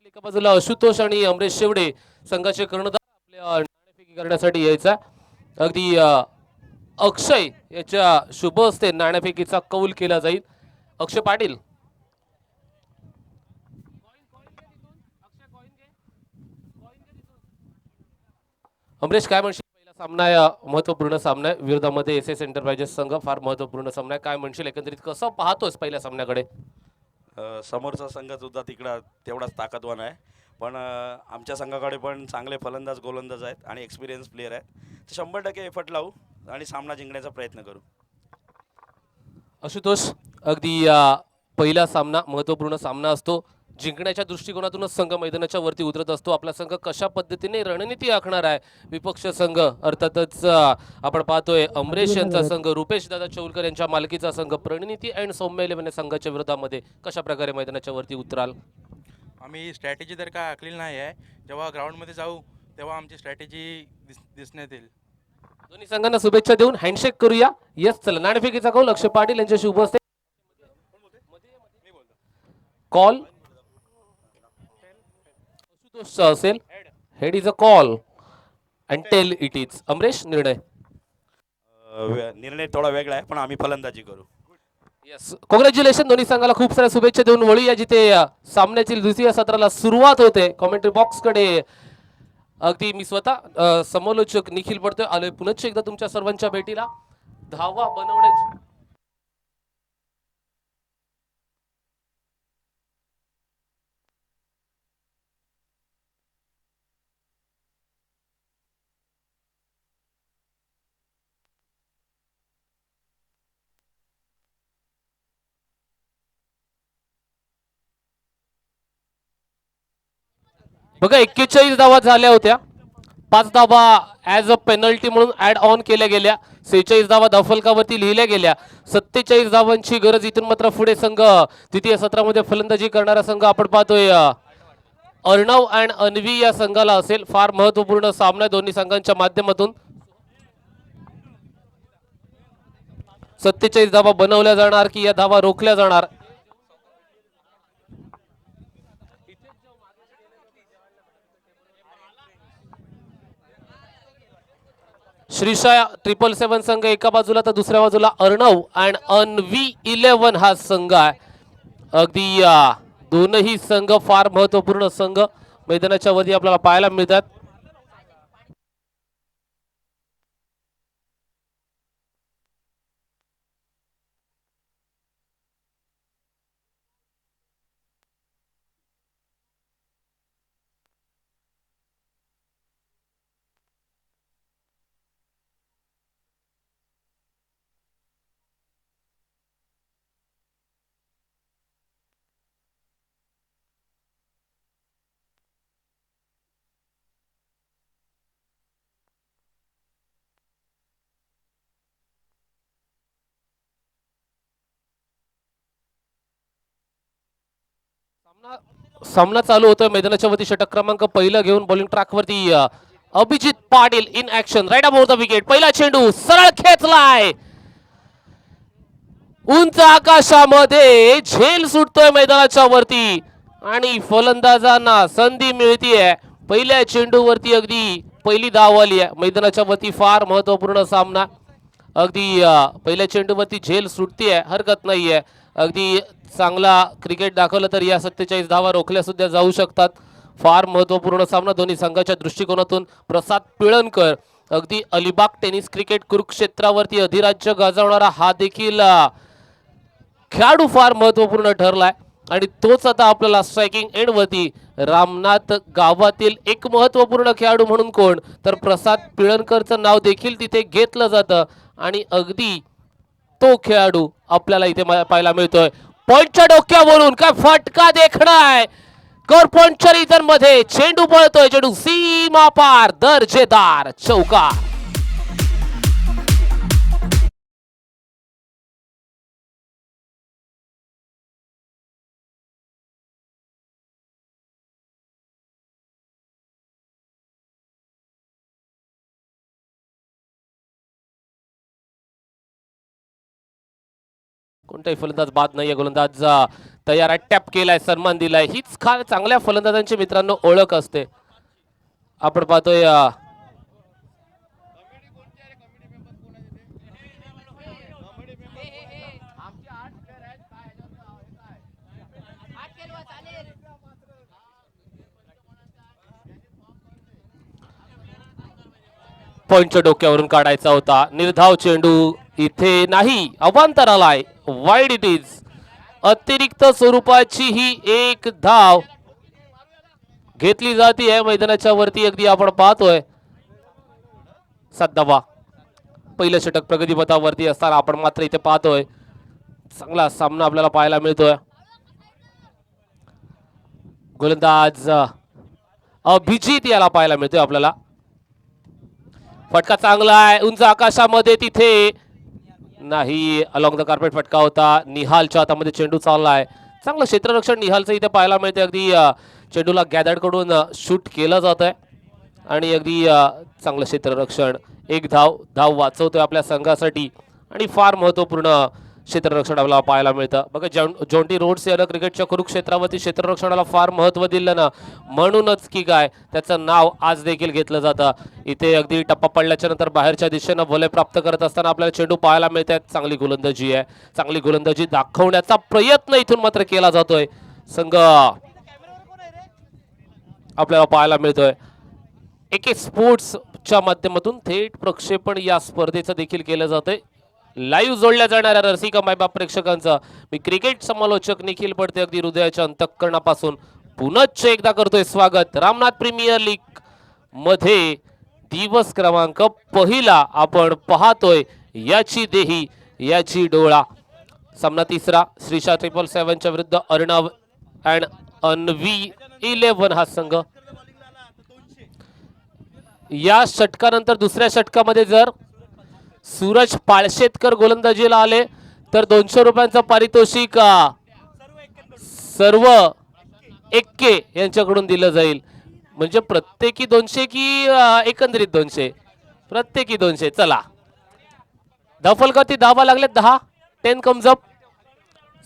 एका बाजूला आशुतोष आणि अमरेश शेवडे संघाचे कर्णधार आपल्या नाणेफेकी करण्यासाठी यायचा. अगदी अक्षय याच्या शुभ हस्ते नाणेफेकीचा कौल केला जाईल. अक्षय पाटील. अमरेश, काय म्हणशील? पहिला सामना आहे, महत्वपूर्ण सामना आहे. विरोधामध्ये एस एस एंटरप्राइजेस संघ, फार महत्वपूर्ण सामना आहे. काय म्हणशील एकंदरीत, कसं पाहतोस पहिल्या सामन्याकडे? समोरचा संघ सुद्धा तिकडं तेवढाच ताकदवान आहे, पण आमच्या संघाकडे पण चांगले फलंदाज गोलंदाज आहेत आणि एक्सपिरियन्स प्लेयर आहेत. तर 100% एफर्ट लावू आणि सामना जिंकण्याचा प्रयत्न करू. आशुतोष, अगदी पहिला सामना महत्वपूर्ण सामना असतो. जिंकण्याच्या दृष्टिकोनातूनच संघ मैदानाच्या वरती उतरत असतो. आपला संघ कशा पद्धतीने रणनीती आखणार आहे? विपक्ष संघ अर्थातच आपण पाहतोय अमरेश यांचा संघ, रुपेश दादा चौलकर यांच्या मालकीचा संघ, प्रणिती अँड सौम्य 11 संघाच्या विरोधामध्ये कशा प्रकारे मैदानाच्या वरती उतराल? आम्ही स्ट्रॅटेजी तर काय आखलेली नाही आहे. जेव्हा ग्राउंडमध्ये जाऊ तेव्हा आमची स्ट्रॅटेजी दिसण्यात येईल. दोन्ही संघांना शुभेच्छा देऊन हँडशेक करूया. येस, चला, नाणेफेकीचा कौल अक्षय पाटील यांच्या शुभ हस्ते. कॉल दोष असेल. Head is a call and tail it is. Amresh, निर्णय. निर्णय थोडा वेगळा आहे, पण आम्ही फलंदाजी करू. Yes, congratulation. दोन्ही संघाला खूप साऱ्या शुभेच्छा देऊन वळूया जिथे सामन्यातील द्वितीय सत्राला सुरुवात होते. कॉमेंट्री बॉक्स कडे अगदी मी स्वतः समालोचक निखिल पडतोय. आलोय पुनश्च एकदा तुमच्या सर्वांच्या भेटीला. धावा बनवण्याची बघा 41 धावा झाल्या होत्या. 5 धावा ऍज अ पेनल्टी म्हणून ऍड ऑन केल्या गेल्या. 46 धावा धावफलकावरती लिहिल्या गेल्या. 47 धावांची गरज. इथून मात्र पुढे संघ द्वितीय सत्रामध्ये फलंदाजी करणारा संघ आपण पाहतोय अर्णव अँड अन्वी या संघाला असेल. फार महत्वपूर्ण सामना दोन्ही संघांच्या माध्यमातून. 47 धावा बनवल्या जाणार की या धावा रोखल्या जाणार. श्रीशा 777 संघ एका बाजूला तर दुसऱ्या बाजूला अर्णव अँड अन्वी 11 हा संघ आहे. अगदी दोनही संघ फार महत्वपूर्ण संघ मैदानाच्या वरती आपल्याला पाहायला मिळतात. सामना चालू होतोय. मैदानाच्या वरती षटक क्रमांक पहिला घेऊन बॉलिंग ट्रॅक वरती Abhijit Patil in action. Right about the wicket. पहिला चेंडू सरळ खेचलाय. उंच आकाशामध्ये झेल सुटतोय मैदानाच्या वरती आणि फलंदाजांना संधी मिळतीये. पहिल्या चेंडूवरती अगदी पहिली धाव आली आहे. मैदानाच्या वरती फार महत्वपूर्ण सामना. अगदी पहिल्या चेंडूवरती झेल सुटतीये, हरकत नाहीये. अगदी चांगला क्रिकेट दाखवलं तर या 47 धावा रोखल्या सुद्धा जाऊ शकतात. फार महत्वपूर्ण सामना दोन्ही संघाच्या दृष्टिकोनातून. प्रसाद पिळणकर अगदी अलिबाग टेनिस क्रिकेट कुरुक्षेत्रावरती अधिराज्य गाजवणारा हा देखील खेळाडू फार महत्वपूर्ण ठरलाय आणि तोच आता आपल्याला स्ट्रायकिंग एंड वरती रामनाथ गावातील एक महत्वपूर्ण खेळाडू म्हणून कोण तर प्रसाद पिळणकरचं नाव देखील तिथे घेतलं जातं आणि अगदी तो खेळाडू आपल्याला इथे पाहायला मिळतोय. पॉइंटच्या डोक्यावरून काय फटका देखणाय. कर पॉइंटच्या रिझन मध्ये चेंडू पळतोय. चेंडू सीमा पार दर्जेदार चौकार. कोणताही फलंदाज बाद नाहीये. गोलंदाज तयार आहे. टॅप केलाय, सन्मान दिलाय. हीच चांगल्या फलंदाजांची मित्रांनो ओळख असते. आपण पाहतोय पॉइंटच्या डोक्यावरून काढायचा होता. निर्धाव चेंडू इथे नाही, अवांतर आलाय. Wide it is. अतिरिक्त स्वरूपाची ही एक धाव घेतली जाते मैदानाच्या वरती. अगदी आपण पाहतोय 7 धावा. पहिलं षटक प्रगतीपथावरती असताना आपण मात्र इथे पाहतोय चांगला सामना आपल्याला पाहायला मिळतोय. गोलंदाज अभिजित याला पाहायला मिळतोय आपल्याला. फटका चांगला आहे उंच आकाशामध्ये. तिथे नाही, अलॉंग द कार्पेट फटका होता. निहालच्या हातामध्ये चेंडू चाललाय. चांगलं क्षेत्ररक्षण निहालचं इथे पाहायला मिळते. अगदी चेंडूला गॅदर्ड कडून शूट केलं जात आहे आणि अगदी चांगलं क्षेत्ररक्षण. एक धाव वाचवतोय आपल्या संघासाठी आणि फार महत्वपूर्ण क्षेत्ररक्षणाला पाहायला मिळतं. बघा जॉन्टी रोड्स यानं क्रिकेटच्या कुरुक्षेत्रावरती क्षेत्ररक्षणाला फार महत्त्व दिलं ना, म्हणूनच की काय त्याचं नाव आज देखील घेतलं जातं. इथे अगदी टप्पा पडल्याच्या नंतर बाहेरच्या दिशेनं भले प्राप्त करत असताना आपल्याला चेंडू पाहायला मिळतात. चांगली गोलंदाजी आहे, चांगली गोलंदाजी दाखवण्याचा प्रयत्न इथून मात्र केला जातोय. संघ आपल्याला पाहायला मिळतोय. एके स्पोर्ट्सच्या माध्यमातून थेट प्रक्षेपण या स्पर्धेचं देखील केलं जातंय. लाईव्ह जोडल्या जाणाऱ्या रसिका मायबाप प्रेक्षकांचा मी क्रिकेट समालोचक निखिल पडते अगदी हृदयाच्या अंतःकरणापासून पुनश्च एकदा करतोय स्वागत. रामनाथ प्रीमियर लीग मध्ये दिवस क्रमांक पहिला आपण पाहतोय. याची देही याची डोळा. सामना तिसरा श्रीशा 777च्या विरुद्ध अर्णव अँड अन्वी 11 हा संघ. या षटकानंतर दुसऱ्या षटकामध्ये जर सूरज पाळशेतकर गोलंदाजीला आले तर 200 रुपयांचं पारितोषिक सर्व एक्के यांच्याकडून दिलं जाईल. म्हणजे प्रत्येकी 200 की एकंदरीत 200? प्रत्येकी 200. चला धावफलकावरती धावा लागले 10. 10 कम्स अप.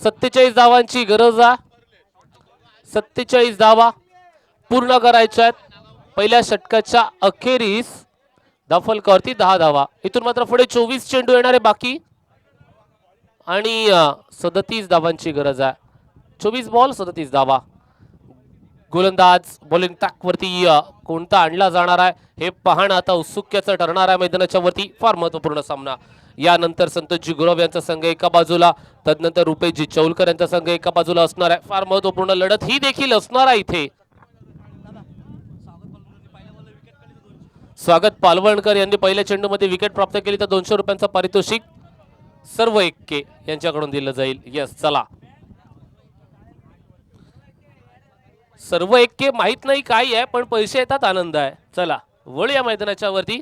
47 धावांची गरज आहे. 47 धावा पूर्ण करायच्या आहेत पहिल्या षटकाच्या अखेरीस. धावफलकावरती 10 धावा. इथून मात्र पुढे 24 चेंडू येणारे बाकी आणि 37 धावांची गरज आहे. 24 बॉल 37 धावा. गोलंदाज बॉलिंग टॅकवरती कोणता आणला जाणार आहे हे पाहणं आता उत्सुक्याचं ठरणार आहे. मैदानाच्या वरती फार महत्वपूर्ण सामना. यानंतर संतोषजी गुरव यांचा संघ एका बाजूला, तदनंतर रुपेशजी चौलकर यांचा संघ एका बाजूला असणार आहे. फार महत्वपूर्ण लढत ही देखील असणार आहे इथे. स्वागत पालवणकर यांनी पहिल्या चेंडूमध्ये विकेट प्राप्त केली तर 200 रुपयांचं पारितोषिक सर्व एक्के यांच्याकडून दिलं जाईल. यस चला सर्व एक्के माहित नाही काय आहे पण पैसे येतात आनंद आहे. चला वळूया मैदानाच्या वरती.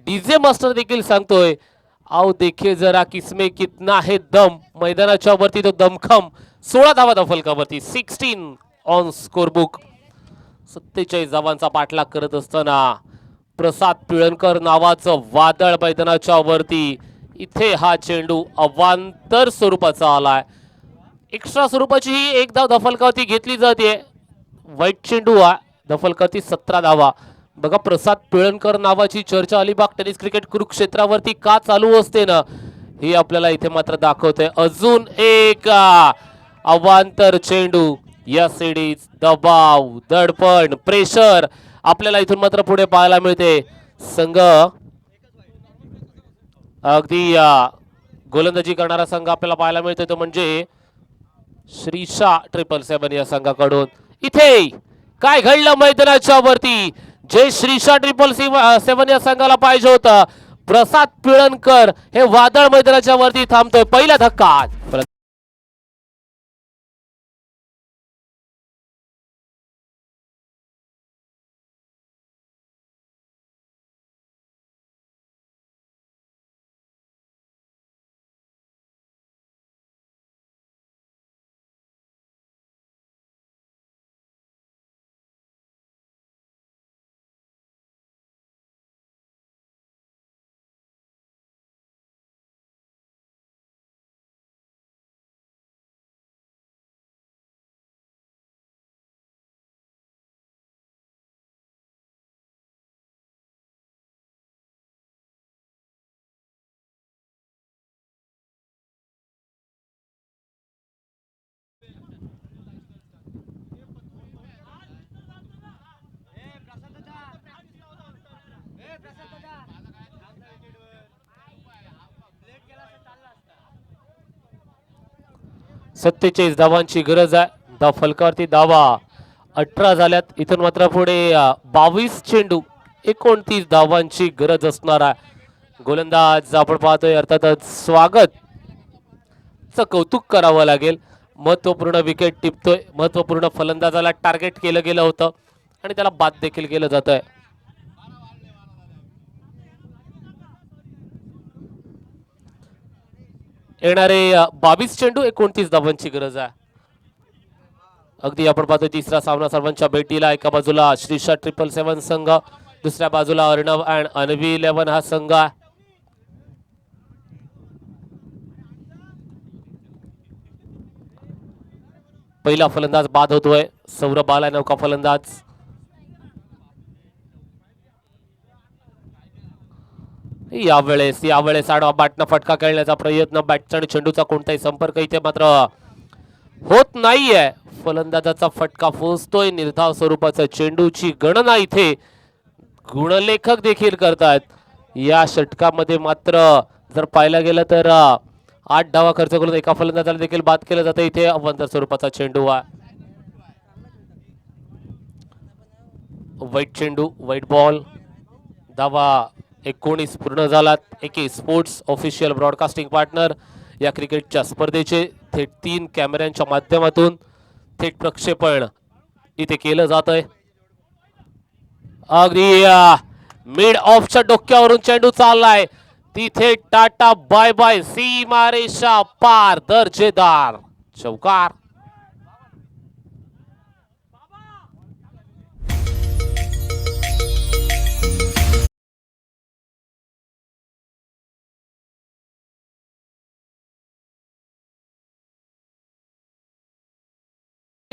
डीजे मास्टर देखील सांगतोय आओ देखे जरा किसमे कितना है दम. मैदानाच्या वरती तो दमखम 16 धावा धावफलकावरती. 16 ऑन स्कोर बुक. 47 धावांचा पाठलाग करत असताना प्रसाद पिळणकर नावाचं वादळ मैदानाच्या वरती. इथे हा चेंडू अवांतर स्वरूपाचा आलाय. एक्स्ट्रा स्वरूपाची ही एक धाव धावफलकावरती घेतली जाते. वाईट चेंडू आहे. धावफलकावरती 17 धावा. बघा प्रसाद पिळणकर नावाची चर्चा अलिबाग टेनिस क्रिकेट कुरुक्षेत्रावरती का चालू असते ना हे आपल्याला इथे मात्र दाखवते. अजून एक अवांतर चेंडू. या सिडीज दबाव दडपण प्रेशर आपल्याला इथून मात्र पुढे पाहायला मिळते. संघ अगदी गोलंदाजी करणारा संघ आपल्याला पाहायला मिळते तो म्हणजे श्रीशा 777 या संघाकडून. इथे काय घडलं मैदानाच्या वरती जे श्रीशा 777 या संघाला पाहिजे होतं. प्रसाद पिळणकर हे वादळ मैदानाच्या वरती थांबतोय. पहिला धक्का 47 धावांची गरज आहे. धाव फलकावरती धावा 18 झाल्यात. इथून मात्र पुढे 22 चेंडू 29 धावांची गरज असणार आहे. गोलंदाज आपण पाहतोय अर्थातच स्वागत कौतुक करावं लागेल. महत्वपूर्ण विकेट टिपतोय. महत्वपूर्ण फलंदाजाला टार्गेट केलं गेलं होतं आणि त्याला बाद देखील केलं जात आहे. येणारे 22 चेंडू 29 धावांची गरज आहे. अगदी आपण पाहतोय तिसरा सामना सर्वांच्या भेटीला. एका बाजूला श्रीषा 777 संघ, दुसऱ्या बाजूला अर्णव अँड अनवी 11 हा संघ आहे. पहिला फलंदाज बाद होतोय. सौरभ आला नौका फलंदाज. यावेळेस आडवा बॅटनं फटका खेळण्याचा प्रयत्न. बॅटचा आणि चेंडूचा कोणताही संपर्क इथे मात्र होत नाहीये. फलंदाजाचा फटका पोहोचतोय. निर्धाव स्वरूपाचा चेंडूची गणना इथे गुणलेखक देखील करतात. या षटकामध्ये मात्र जर पाहायला गेलं तर 8 धावा खर्च करून एका फलंदाजाला देखील बाद केलं जातं. इथे अवंतर स्वरूपाचा चेंडू आहे. वाईट चेंडू, वाईट बॉल. धावा 19 पूर्ण झालात. एके स्पोर्ट्स ऑफिशियल ब्रॉडकास्टिंग पार्टनर या क्रिकेटच्या स्पर्धेचे थेट 3 कॅमेऱ्यांच्या माध्यमातून थेट प्रक्षेपण इथे केलं जात आहे. अगदी मिड ऑफच्या डोक्यावरून चेंडू चाललाय. तिथे टाटा बाय बाय. सीमारेषा पार. दर्जेदार चौकार.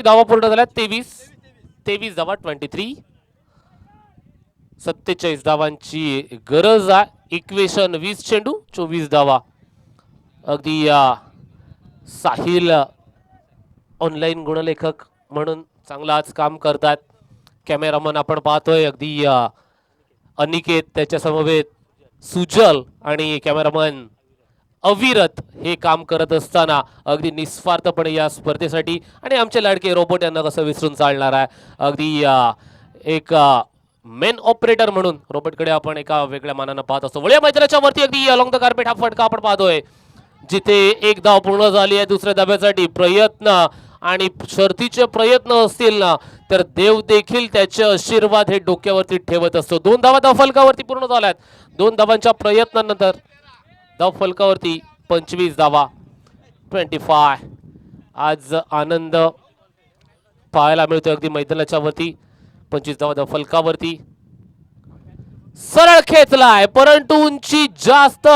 धावा पूर्ण झाल्या 23 धावा 23. 47 धावांची गरज आहे. इक्वेशन 20 चेंडू 24 धावा. अगदी साहिल ऑनलाईन गुणलेखक म्हणून चांगलं आज काम करतात. कॅमेरामन आपण पाहतोय अगदी अनिकेत, त्याच्या समवेत सुजल आणि कॅमेरामन अविरत हे काम करत असताना अगदी निस्वार्थपणे या स्पर्धेसाठी आणि आमचे लाडके रोबोट यांना कसं विसरून चालणार आहे. अगदी एक मेन ऑपरेटर म्हणून रोबोटकडे आपण एका वेगळ्या मानानं पाहत असतो. वळ्या मैदानाच्या वरती अगदी अलॉंग द कार्पेट हा फटका आपण पाहतोय. जिथे एक धाव पूर्ण झाली आहे. दुसऱ्या धाब्यासाठी प्रयत्न आणि शर्तीचे प्रयत्न असतील ना तर देव देखील त्याचे आशीर्वाद हे डोक्यावरती ठेवत असतो. 2 धावा धाव फलकावरती पूर्ण झाल्यात. 2 धावांच्या प्रयत्नानंतर धाव फलकावरती 25 धावा 25. आज आनंद पाहायला मिळतोय अगदी मैदानाच्या वरती. 25 धावा धाव फलकावरती. सरळ खेचलाय परंतु उंची जास्त,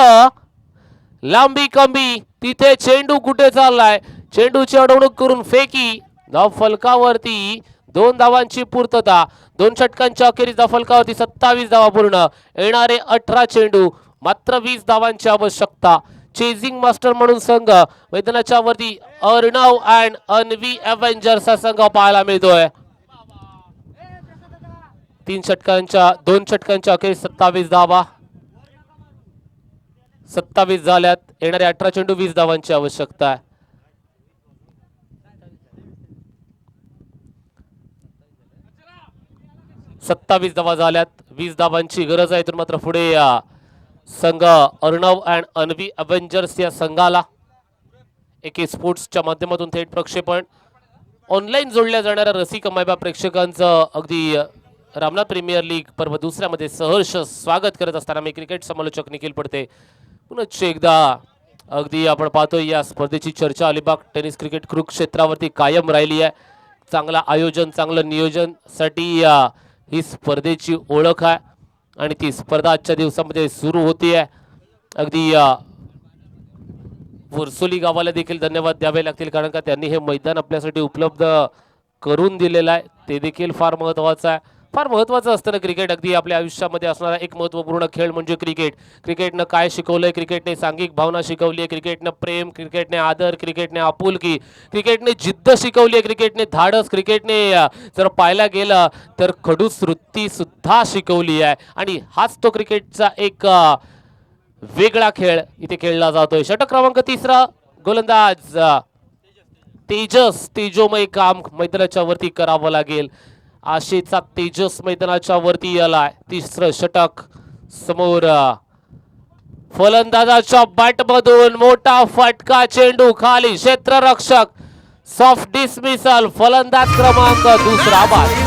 लांबी कमी. तिथे चेंडू कुठे चाललाय. चेंडूची अडवणूक करून फेकी. धाव फलकावरती 2 धावांची पूर्तता. 2 षटकांच्या अखेरीस धाव फलकावरती 27 धावा पूर्ण. येणारे 18 चेंडू मात्र 20 धावांची आवश्यकता. चेजिंग मास्टर म्हणून संघ मैदानाच्या वरती अर्णव अँड अनवी अवेंजर्स हा संघ पाहायला मिळतोय. 2 षटकांच्या अखेरीस 27 धावा. 27 झाल्यात. येणारे 18 चेंडू 20 धावांची आवश्यकता आहे. सत्तावीस धावा झाल्यात. 20 धावांची गरज आहे. तर मात्र पुढे संघ अर्णव अँड अनवी अवेंजर्स या संघाला एके स्पोर्ट्सच्या माध्यमातून थेट प्रक्षेपण ऑनलाईन जोडल्या जाणाऱ्या रसिक मायबा प्रेक्षकांचं अगदी रामनाथ प्रीमियर लीग पर्व दुसऱ्यामध्ये सहर्ष स्वागत करत असताना मी क्रिकेट समालोचक निखिल पडते पुन्हा एकदा अगदी आपण पाहतोय या स्पर्धेची चर्चा अलिबाग टेनिस क्रिकेट कुरुक्षेत्रावरती कायम राहिली आहे. चांगला आयोजन, चांगलं नियोजन साठी ही स्पर्धेची ओळख आहे आणि ती स्पर्धा आजच्या दिवसामध्ये सुरू होती आहे. अगदी वर्सोली गावाला देखील धन्यवाद द्यावे लागतील कारण का त्यांनी हे मैदान आपल्यासाठी उपलब्ध करून दिलेलं आहे. ते देखील फार महत्त्वाचं आहे. फार महत्त्वाचं असतं ना क्रिकेट. अगदी आपल्या आयुष्यामध्ये असणारा एक महत्त्वपूर्ण खेळ म्हणजे क्रिकेट. क्रिकेटनं काय शिकवलंय? क्रिकेटने सांघिक भावना शिकवली आहे. क्रिकेटनं प्रेम, क्रिकेटने आदर, क्रिकेटने आपुलकी, क्रिकेटने जिद्द शिकवली आहे. क्रिकेटने धाडस, क्रिकेटने जर पाहायला गेलं तर खडूस वृत्ती सुद्धा शिकवली आहे आणि हाच तो क्रिकेटचा एक वेगळा खेळ इथे खेळला जातोय. षटक क्रमांक 3 गोलंदाज तेजोमय काम मैदानाच्या वरती करावं लागेल. आशेचा तेजस मैदानाच्या वरती आलाय. तिसरं षटक समोर फलंदाजाच्या बॅटमधून मोठा फटका, चेंडू खाली, क्षेत्ररक्षक सॉफ्ट डिसमिसल, फलंदाज क्रमांक दुसरा बाद.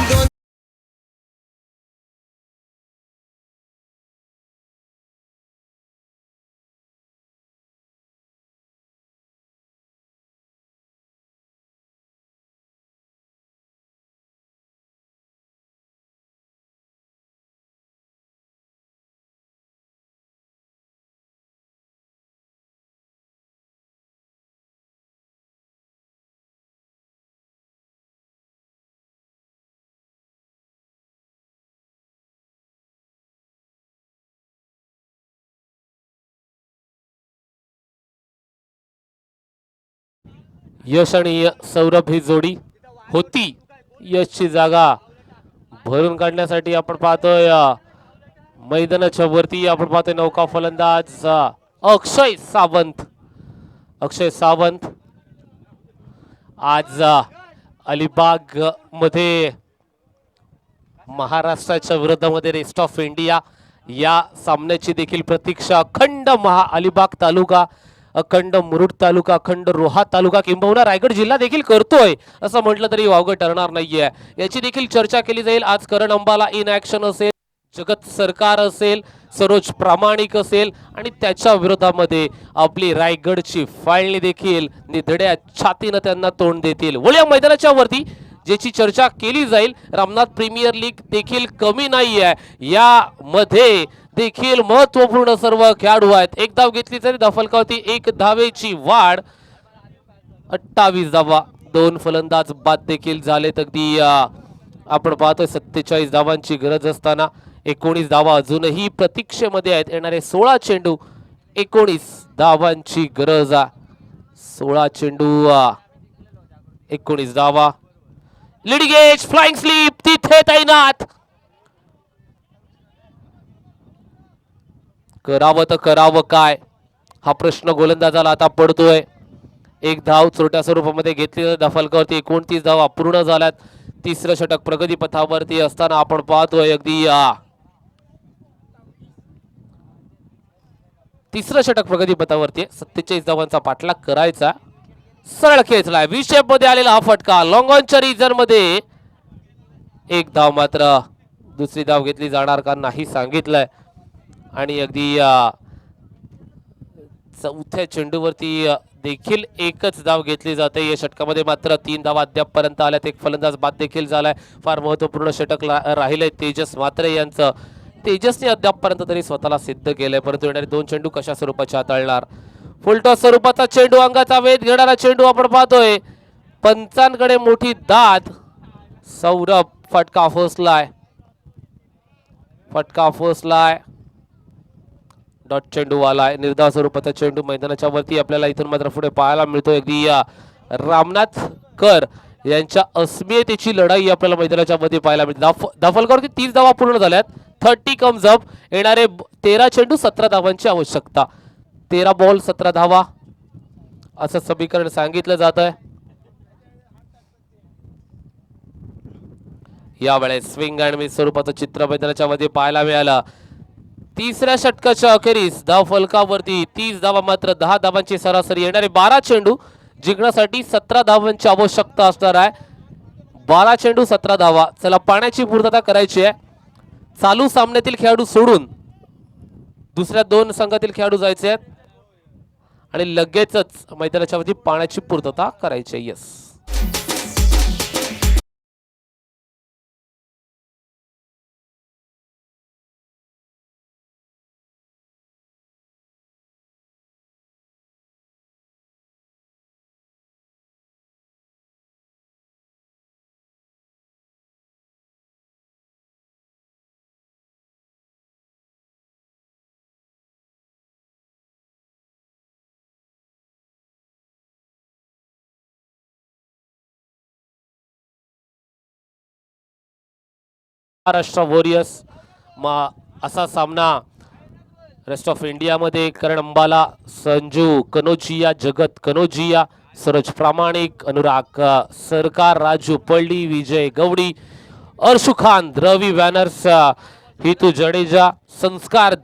यश आणि सौरभ ही जोडी होती. यशची जागा भरून काढण्यासाठी आपण पाहतोय मैदानाच्या वरती आपण पाहतोय नौका फलंदाज अक्षय सावंत आज अलिबाग मध्ये महाराष्ट्राच्या विरोधामध्ये रेस्ट ऑफ इंडिया या सामन्याची देखील प्रतीक्षा अखंड अलिबाग तालुका, अखंड मुरुड तालुका, अखंड रोहा तालुका किंबहुना रायगड जिल्हा देखील करतोय असं म्हटलं तरी वावगं ठरणार नाहीये. याची देखील चर्चा केली जाईल. आज करण अंबाला इन ऍक्शन असेल, जगत सरकार असेल, सरोज प्रामाणिक असेल आणि त्याच्या विरोधामध्ये आपली रायगडची फाळणी देखील निधड्या छातीनं त्यांना तोंड देतील. वळ्या मैदानाच्या वरती ज्याची चर्चा केली जाईल, रामनाथ प्रीमियर लीग देखील कमी नाहीये. यामध्ये देखील महत्वपूर्ण सर्व खेळाडू आहेत. एक धाव घेतली तरी दफलकावती एक धावेची वाढ, 28 धावा, 2 फलंदाज बाद देखील झालेत. अगदी आपण पाहतोय 47 धावांची गरज असताना 19 धावा अजूनही प्रतीक्षेमध्ये आहेत. येणारे 16 चेंडू 19 धावांची गरज. 16 चेंडू 19 धावा. लीडिंग एज, फ्लाइंग स्लीप तिथे तैनात. करावं तर करावं काय हा प्रश्न गोलंदाजाला आता पडतोय. एक धाव छोट्या स्वरूपामध्ये घेतली दफलकावरती 29 धावा पूर्ण झाल्यात. तिसरं षटक प्रगतीपथावरती असताना आपण पाहतोय अगदी तिसरं षटक प्रगतीपथावरती 47 धावांचा पाठलाग करायचा. सरळ खेचलाय, विषेप मध्ये आलेला हा फटका. लॉंग ऑनच्या रिजन मध्ये एक धाव मात्र दुसरी धाव घेतली जाणार का नाही सांगितलंय. आणि अगदी चौथ्या चेंडूवरती देखील एकच धाव घेतली जाते. या षटकामध्ये मात्र 3 धावा अद्यापपर्यंत आल्यात. एक फलंदाज बाद देखील झालाय. फार महत्वपूर्ण षटक राहिलंय तेजस म्हात्रे यांचं. तेजसने अद्यापपर्यंत तरी स्वतःला सिद्ध केलंय, परंतु येणारे 2 चेंडू कशा स्वरूपाचे हाताळणार. फुलटॉस स्वरूपाचा चेंडू, अंगाचा वेध घेणारा चेंडू आपण पाहतोय. पंचांकडे मोठी दाद. सौरभ फटका फोसलाय. डॉट चेंडू आलाय. निर्धाव स्वरूपाचा चेंडू मैदानाच्या वरती आपल्याला इथून मात्र पुढे पाहायला मिळतोय. अगदी रामनाथ कर यांच्या अस्मितेची लढाई आपल्याला मैदानाच्या मध्ये पाहायला मिळते. दफलकावरती 30 धावा पूर्ण झाल्यात. 30 कम्स अप. येणारे 13 चेंडू 17 धावांची आवश्यकता. 13 बॉल 17 धावा असं समीकरण सांगितलं जात आहे. यावेळेस स्विंग अँड मिस स्वरूपाचं चित्र मैदानाच्या मध्ये पाहायला मिळालं. तिसऱ्या षटकाच्या अखेरीस धाव फलकावरती 30 धावा मात्र 10 धावांची सरासरी. येणारे 12 चेंडू जिंकण्यासाठी 17 धावांची आवश्यकता असणार आहे. 12 चेंडू 17 धावा. चला, पाण्याची पूर्तता करायची आहे. चालू सामन्यातील खेळाडू सोडून दुसऱ्या 2 संघातील खेळाडू जायचे आहेत आणि लगेचच मैदानाच्या वरती पाण्याची पूर्तता करायची आहे. यस, महाराष्ट्र वॉरियर्स असा सामना रेस्ट ऑफ इंडिया मध्ये करण अंबाला, संजू कनोजिया, जगत कनोजिया सरोज प्रामाणिक, अनुराग सरकार, राजू पळली, विजय गवडी, अर्शु खान, रवी बॅनर्स, हितू जडेजा, संस्कार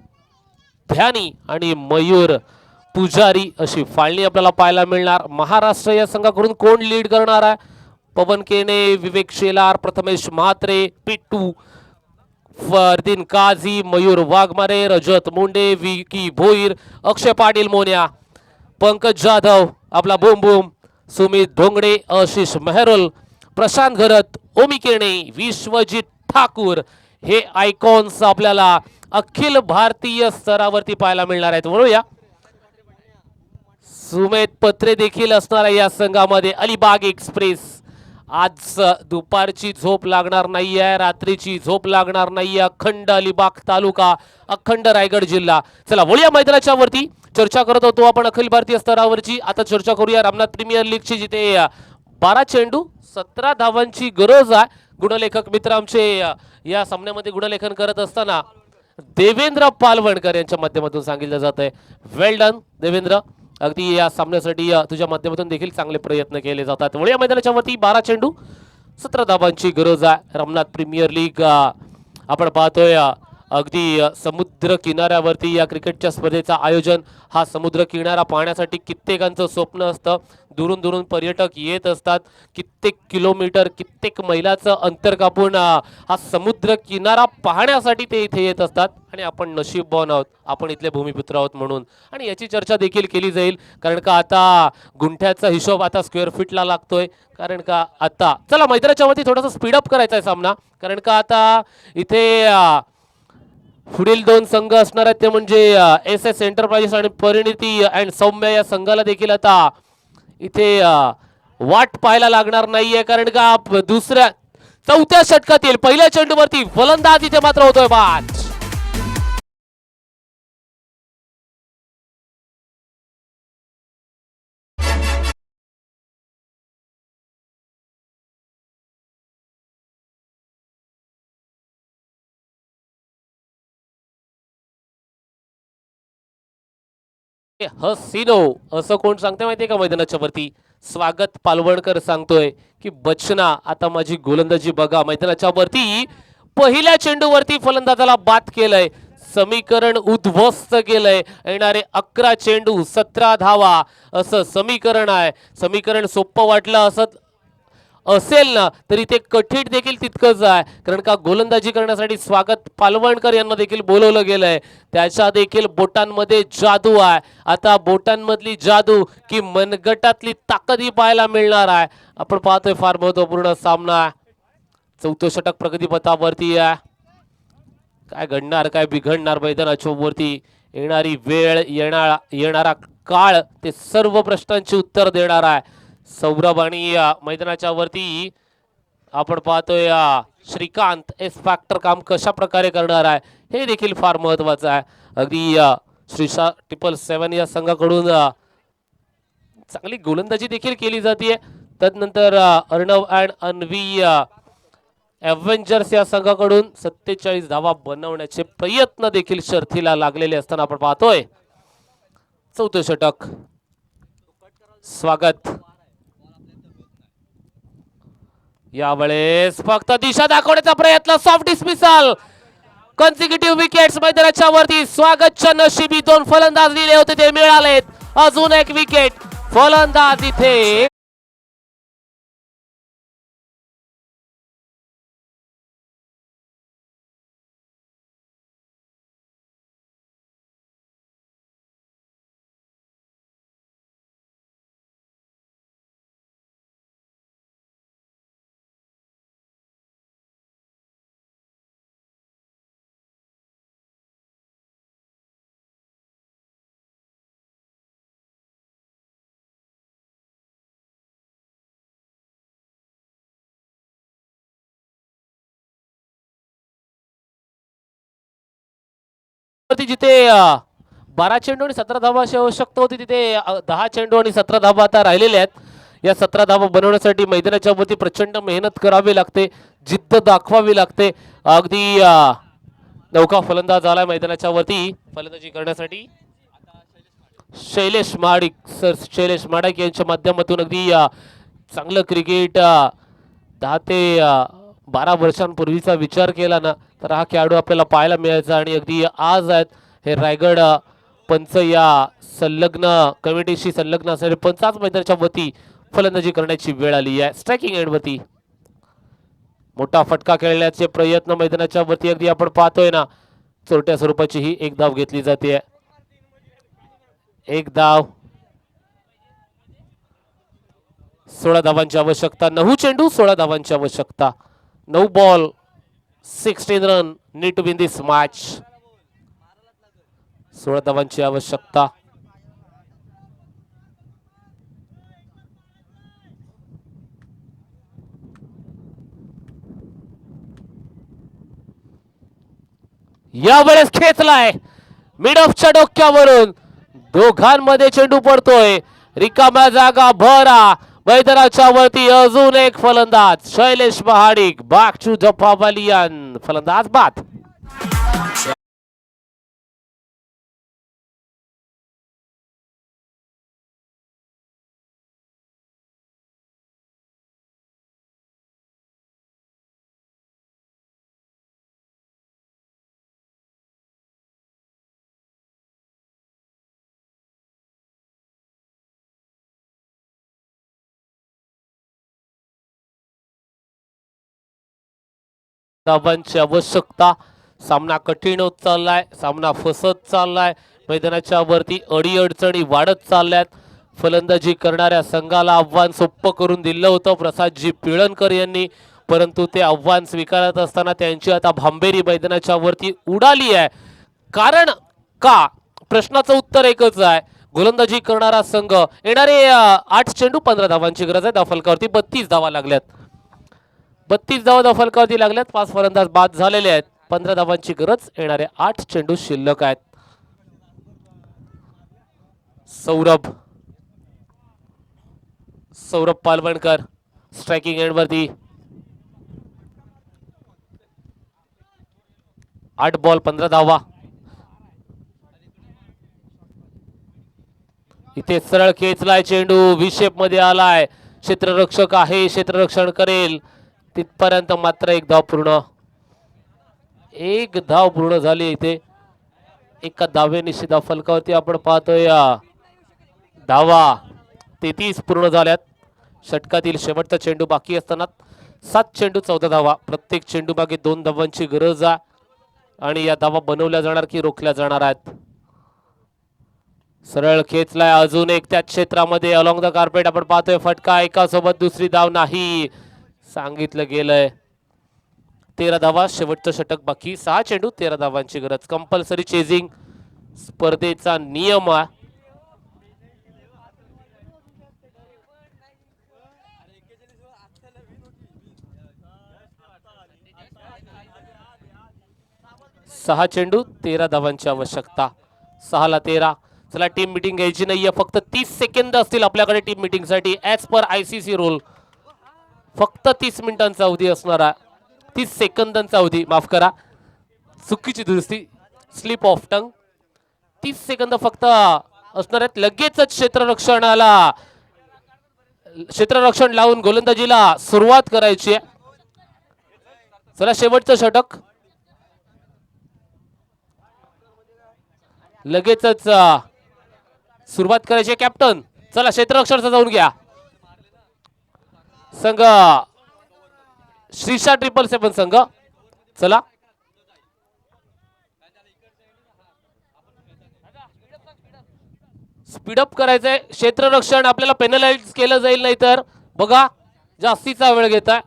ध्यानी आणि मयूर पुजारी अशी फाळणी आपल्याला पाहायला मिळणार. महाराष्ट्र या संघाकडून कोण लीड करणार आहे? पवन केने, विवेक शेलार, प्रथमेश म्हात्रे, पिट्टू, फरदीन काझी, मयूर वाघमारे, रजत मुंडे, विकी भोईर, अक्षय पाटील मोन्या, पंकज जाधव आपला बोम बोम, सुमित धोंगडे, आशिष मेहरुल, प्रशांत घरत, ओमी केणे, विश्वजित ठाकूर हे आयकॉन्स आपल्याला अखिल भारतीय स्तरावरती पाहायला मिळणार आहेत. वळूया सुमेध पत्रे देखील असणार आहे या संघामध्ये. अलिबाग एक्सप्रेस आज दुपारची झोप लागणार नाहीये, रात्रीची झोप लागणार नाहीये. अखंड अलिबाग तालुका, अखंड रायगड जिल्हा. चला वळूया मैदानाच्या वरती. चर्चा करत होतो आपण अखिल भारतीय स्तरावरची. आता चर्चा करूया रामनाथ प्रीमियर लीगची, जिथे 12 चेंडू 17 धावांची गरज आहे. गुणलेखक मित्र आमचे या सामन्यामध्ये गुणलेखन करत असताना देवेंद्र पालवणकर यांच्या माध्यमातून सांगितलं जात आहे. वेल डन देवेंद्र, अगदी या सामन्यासाठी तुझ्या माध्यमातून देखील चांगले प्रयत्न केले जातात. वळूया मैदानाच्या वरती. 12 चेंडू 17 धावांची गरज आहे. रामनाथ प्रीमियर लीग आपण पाहतोय अगदी समुद्र किनाऱ्यावरती या क्रिकेटच्या स्पर्धेचं आयोजन. हा समुद्र किनारा पाहण्यासाठी कित्येकांचं स्वप्न असतं. दुरून दुरून पर्यटक येत असतात. कित्येक किलोमीटर, कित्येक मैलाचं अंतर कापून हा समुद्र किनारा पाहण्यासाठी ते इथे येत असतात. आणि आपण नशीबवान आहोत, आपण इथले भूमिपुत्र आहोत म्हणून. आणि याची चर्चा देखील केली जाईल, कारण का आता गुंठ्याचा हिशोब आता स्क्वेअर फीटला लागतोय. कारण का आता चला मैदानाच्या वरती थोडासा स्पीडअप करायचा आहे सामना. कारण का आता इथे पुढील 2 संघ असणार आहेत, ते म्हणजे SS एंटरप्राइजेस आणि परिणिती अँड सौम्य या संघाला देखील आता इथे वाट पाहायला लागणार नाहीये. कारण का दुसऱ्या 4थ्या षटकातील पहिल्या चेंडूवरती फलंदाज इथे मात्र होतोय बाद. हसीनो असं कोण सांगते माहितीये का मैदानाच्या वरती? स्वागत पालवणकर सांगतोय की बचना आता माझी गोलंदाजी बघा. मैदानाच्या वरती पहिल्या चेंडूवरती फलंदाजाला बाद केलंय, समीकरण उद्ध्वस्त केलंय. येणारे 11 चेंडू 17 धावा असं समीकरण आहे. समीकरण सोपं वाटलं असत असेल ना, तरी ते कठीण देखील तितकंच आहे. कारण का गोलंदाजी करण्यासाठी स्वागत पालवणकर यांना देखील बोलवलं गेलंय. त्याच्या देखील बोटांमध्ये जादू आहे. आता बोटांमधली जादू की मनगटातली ताकदही पाहायला मिळणार आहे. आपण पाहतोय फार महत्वपूर्ण सामना आहे. 4थं षटक प्रगतीपथावरती आहे. काय घडणार, काय बिघडणार मैदानाच्या वरती? येणारी वेळ, येणारा काळ ते सर्व प्रश्नांची उत्तर देणार आहे. सौरभ आणि मैदानाच्या वरती आपण पाहतोय श्रीकांत एस फॅक्टर काम कशा प्रकारे करणार आहे हे देखील फार महत्वाचं आहे. अगदी श्रीशा 777 या संघाकडून चांगली गोलंदाजी देखील केली जाते. तदनंतर अर्णव अँड अन्वी एव्हेंजर्स या संघाकडून 47 धावा बनवण्याचे प्रयत्न देखील शर्थीला लागलेले असताना आपण पाहतोय 4थं षटक. स्वागत यावेळेस फक्त दिशा दाखवण्याचा प्रयत्न, सॉफ्ट डिस्मिसल, कॉन्सिक्युटिव्ह विकेट्स मैदानाच्या वरती. स्वागतच्या नशिबी 2 फलंदाज दिले होते, ते मिळालेत. अजून एक विकेट. फलंदाज इथे जिथे 12 चेंडू आणि 17 धावा अशी आवश्यकता होती, तिथे 10 चेंडू आणि 17 धावा आता राहिलेल्या आहेत. या 17 धावा बनवण्यासाठी मैदानाच्या वरती प्रचंड मेहनत करावी लागते, जिद्द दाखवावी लागते. अगदी नौका फलंदाज आलाय मैदानाच्या वरती फलंदाजी करण्यासाठी. शैलेश महाडिक सर शैलेश महाडिक यांच्या माध्यमातून अगदी चांगलं क्रिकेट 10 ते 12 वर्षांपूर्वीचा विचार केला ना तर हा खेळाडू आपल्याला पाहायला मिळायचा आणि अगदी आज आहेत हे रायगड पंच या संलग्न कमिटीशी संलग्न असणारे पंचाच मैदानाच्या वती फलंदाजी करण्याची वेळ आली आहे. स्ट्रायकिंग एंड वरती मोठा फटका खेळण्याचे प्रयत्न मैदानाच्या वरती अगदी आपण पाहतोय ना चोरट्या स्वरूपाची ही एक धाव घेतली जाते. एक धाव 16 धावांची आवश्यकता 9 चेंडू 16 धावांची आवश्यकता 9 ball 16 run need to win this match 16 धावांची आवश्यकता. यावेळेस खेचलाय मिड ऑफच्या डोक्यावरून दोघांमध्ये चेंडू पडतोय रिकाम्या जागा भरा मैदानाच्या वरती अजून एक फलंदाज Shailesh Mahadik back to the pavilion फलंदाज बाद. धावांची आवश्यकता. सामना कठीण होत चाललाय सामना फसत चाललाय मैदानाच्या वरती अडीअडचणी वाढत चालल्यात. फलंदाजी करणाऱ्या संघाला आव्हान सोप्प करून दिलं होतं प्रसादजी पिळणकर यांनी परंतु ते आव्हान स्वीकारत असताना त्यांची आता भांबेरी मैदानाच्या वरती उडाली आहे. कारण का प्रश्नाचं उत्तर एकच आहे. गोलंदाजी करणारा संघ येणारे 8 चेंडू 15 धावांची गरज आहे. धावफलकावरती 32 धावा लागल्यात 32 धावा धावफलकावरती लागल्यात 5 फलंदाज बाद झालेले आहेत 15 धावांची गरज येणारे 8 चेंडू शिल्लक आहेत. सौरभ पालवणकर स्ट्रायकिंग एंड वरती 8 बॉल 15 धावा. इथे सरळ खेचलाय चेंडू विशेप मध्ये आलाय क्षेत्ररक्षक आहे क्षेत्ररक्षण करेल तिथपर्यंत मात्र एक धाव पूर्ण. एक धाव पूर्ण झाली इथे एका धावेनिशी धावफलकावरती आपण पाहतोय धावा 33 पूर्ण झाल्यात. षटकातील शेवटचा चेंडू बाकी असताना 7 चेंडू 14 धावा प्रत्येक चेंडू मागे 2 धावांची गरज आहे आणि या धावा बनवल्या जाणार की रोखल्या जाणार आहेत. सरळ खेचलाय अजून एक त्याच क्षेत्रामध्ये अलॉंग द कार्पेट आपण पाहतोय फटका एकासोबत दुसरी धाव नाही सांगितलं गेलंय. 13 धावा शेवटचं षटक बाकी 6 चेंडू 13 धावांची गरज. कंपल्सरी चेजिंग स्पर्धेचा नियम आहे. सहा चेंडू 13 धावांची आवश्यकता 6 ला 13. चला टीम मीटिंग घ्यायची नाहीये फक्त 30 सेकंद असतील आपल्याकडे टीम मीटिंग साठी ऍज पर ICC रूल. फक्त 30 मिनिटांचा अवधी असणार आहे 30 सेकंदांचा अवधी माफ करा चुकीची दुरुस्ती स्लिप ऑफ टंग 30 सेकंद फक्त असणार आहेत. लगेचच क्षेत्ररक्षण लावून गोलंदाजीला सुरुवात करायची आहे. चला शेवटचं षटक लगेचच सुरुवात करायची कॅप्टन. चला क्षेत्ररक्षणाचा जाऊन घ्या संघ श्रीशा 777 संघ. चला स्पीडअप करायचंय. क्षेत्ररक्षण आपल्याला पेनलाइज केलं जाईल नाही तर बघा जास्तीचा वेळ घेत आहे.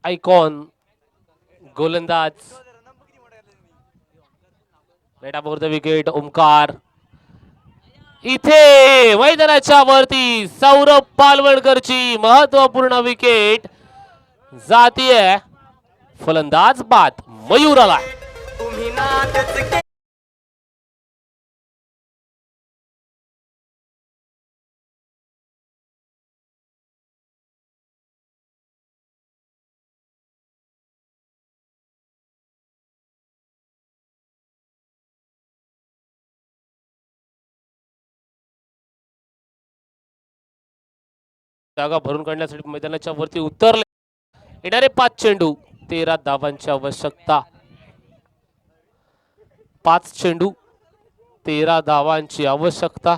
आयकॉन गोलंदाज right above the wicket Omkar. इथे मैदानाच्या वरती सौरभ पालवणकरची महत्वपूर्ण विकेट जातीये. फलंदाज बाद मयूर आला. जागा भरून काढण्यासाठी मैदानाच्या वरती उतरले. येणारे 5 चेंडू 13 धावांची आवश्यकता. 5 चेंडू 13 धावांची आवश्यकता.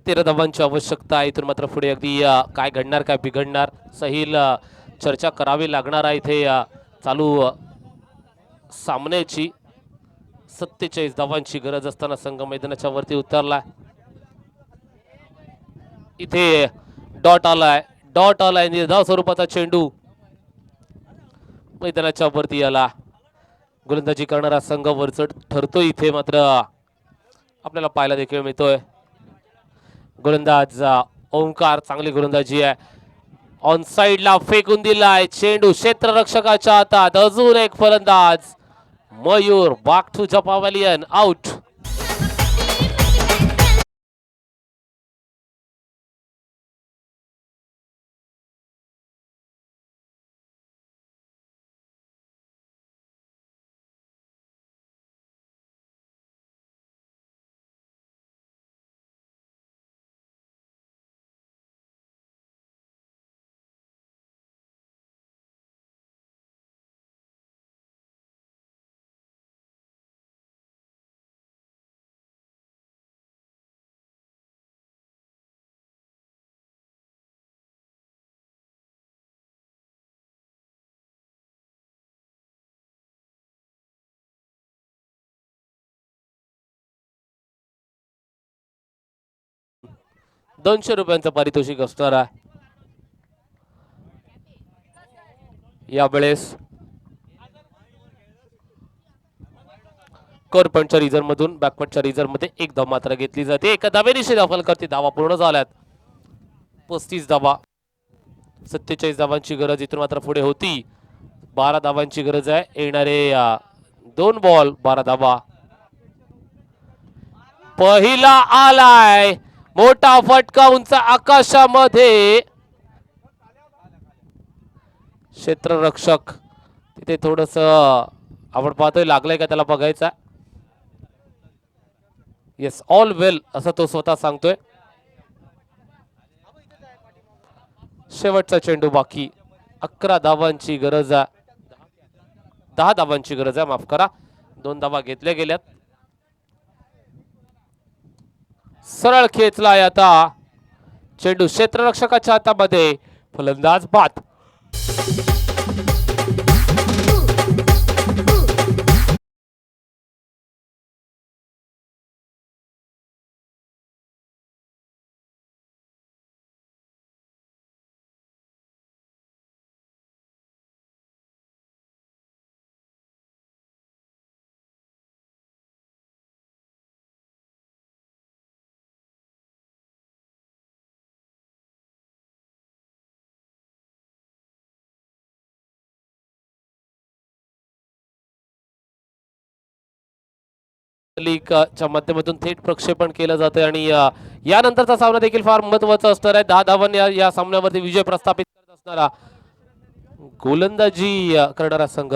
तेरा धावांची आवश्यकता. इथून मात्र पुढे अगदी काय घडणार काय बिघडणार सहील चर्चा करावी लागणार आहे इथे चालू सामन्याची. 47 धावांची गरज असताना संघ मैदानाच्या वरती उतरला. इथे डॉट आलाय निर्धाव स्वरूपाचा चेंडू मैदानाच्या वरती आला. गोलंदाजी करणारा संघ वरचढ ठरतो इथे मात्र आपल्याला पाहायला देखील मिळतोय. गोलंदाज ओंकार चांगली गोलंदाजी आहे. ऑन साइडला फेकून दिलाय चेंडू क्षेत्ररक्षकाच्या हातात. अजून एक फलंदाज Mayur back to the pavilion out. ₹200 पारितोषिक असणार आहे. यावेळेस कोरपंचच्या रिझर्व मधून बॅकवर्डच्या रिझर्व मध्ये एक धाव मात्र घेतली जाते. एका धावेनिशी दाखल करते. धावा पूर्ण झाल्यात. 35 धावा. 47 धावांची गरज इथून मात्र पुढे होती. 12 धावांची गरज आहे. येणारे 2 बॉल 12 धावा. पहिला आलाय मोठा फटका उंच आकाशामध्ये. क्षेत्ररक्षक तिथे थोडस आपण पाहतोय लागलंय का त्याला बघायचा. येस ऑल वेल असं तो स्वतः सांगतोय. शेवटचा चेंडू बाकी. 11 धावांची गरज आहे. 10 धावांची गरज आहे माफ करा. 2 धावा घेतल्या गेल्यात. सरळ खेचलाय आता चेंडू क्षेत्ररक्षकाच्या हातामध्ये. फलंदाज बाद. च्या माध्यमातून थेट प्रक्षेपण केलं जातं आणि यानंतरचा सामना देखील फार महत्त्वाचा असणार आहे. 10 धावांनी या सामन्यावरती विजय प्रस्थापित करत असणारा गोलंदाजी करणारा संघ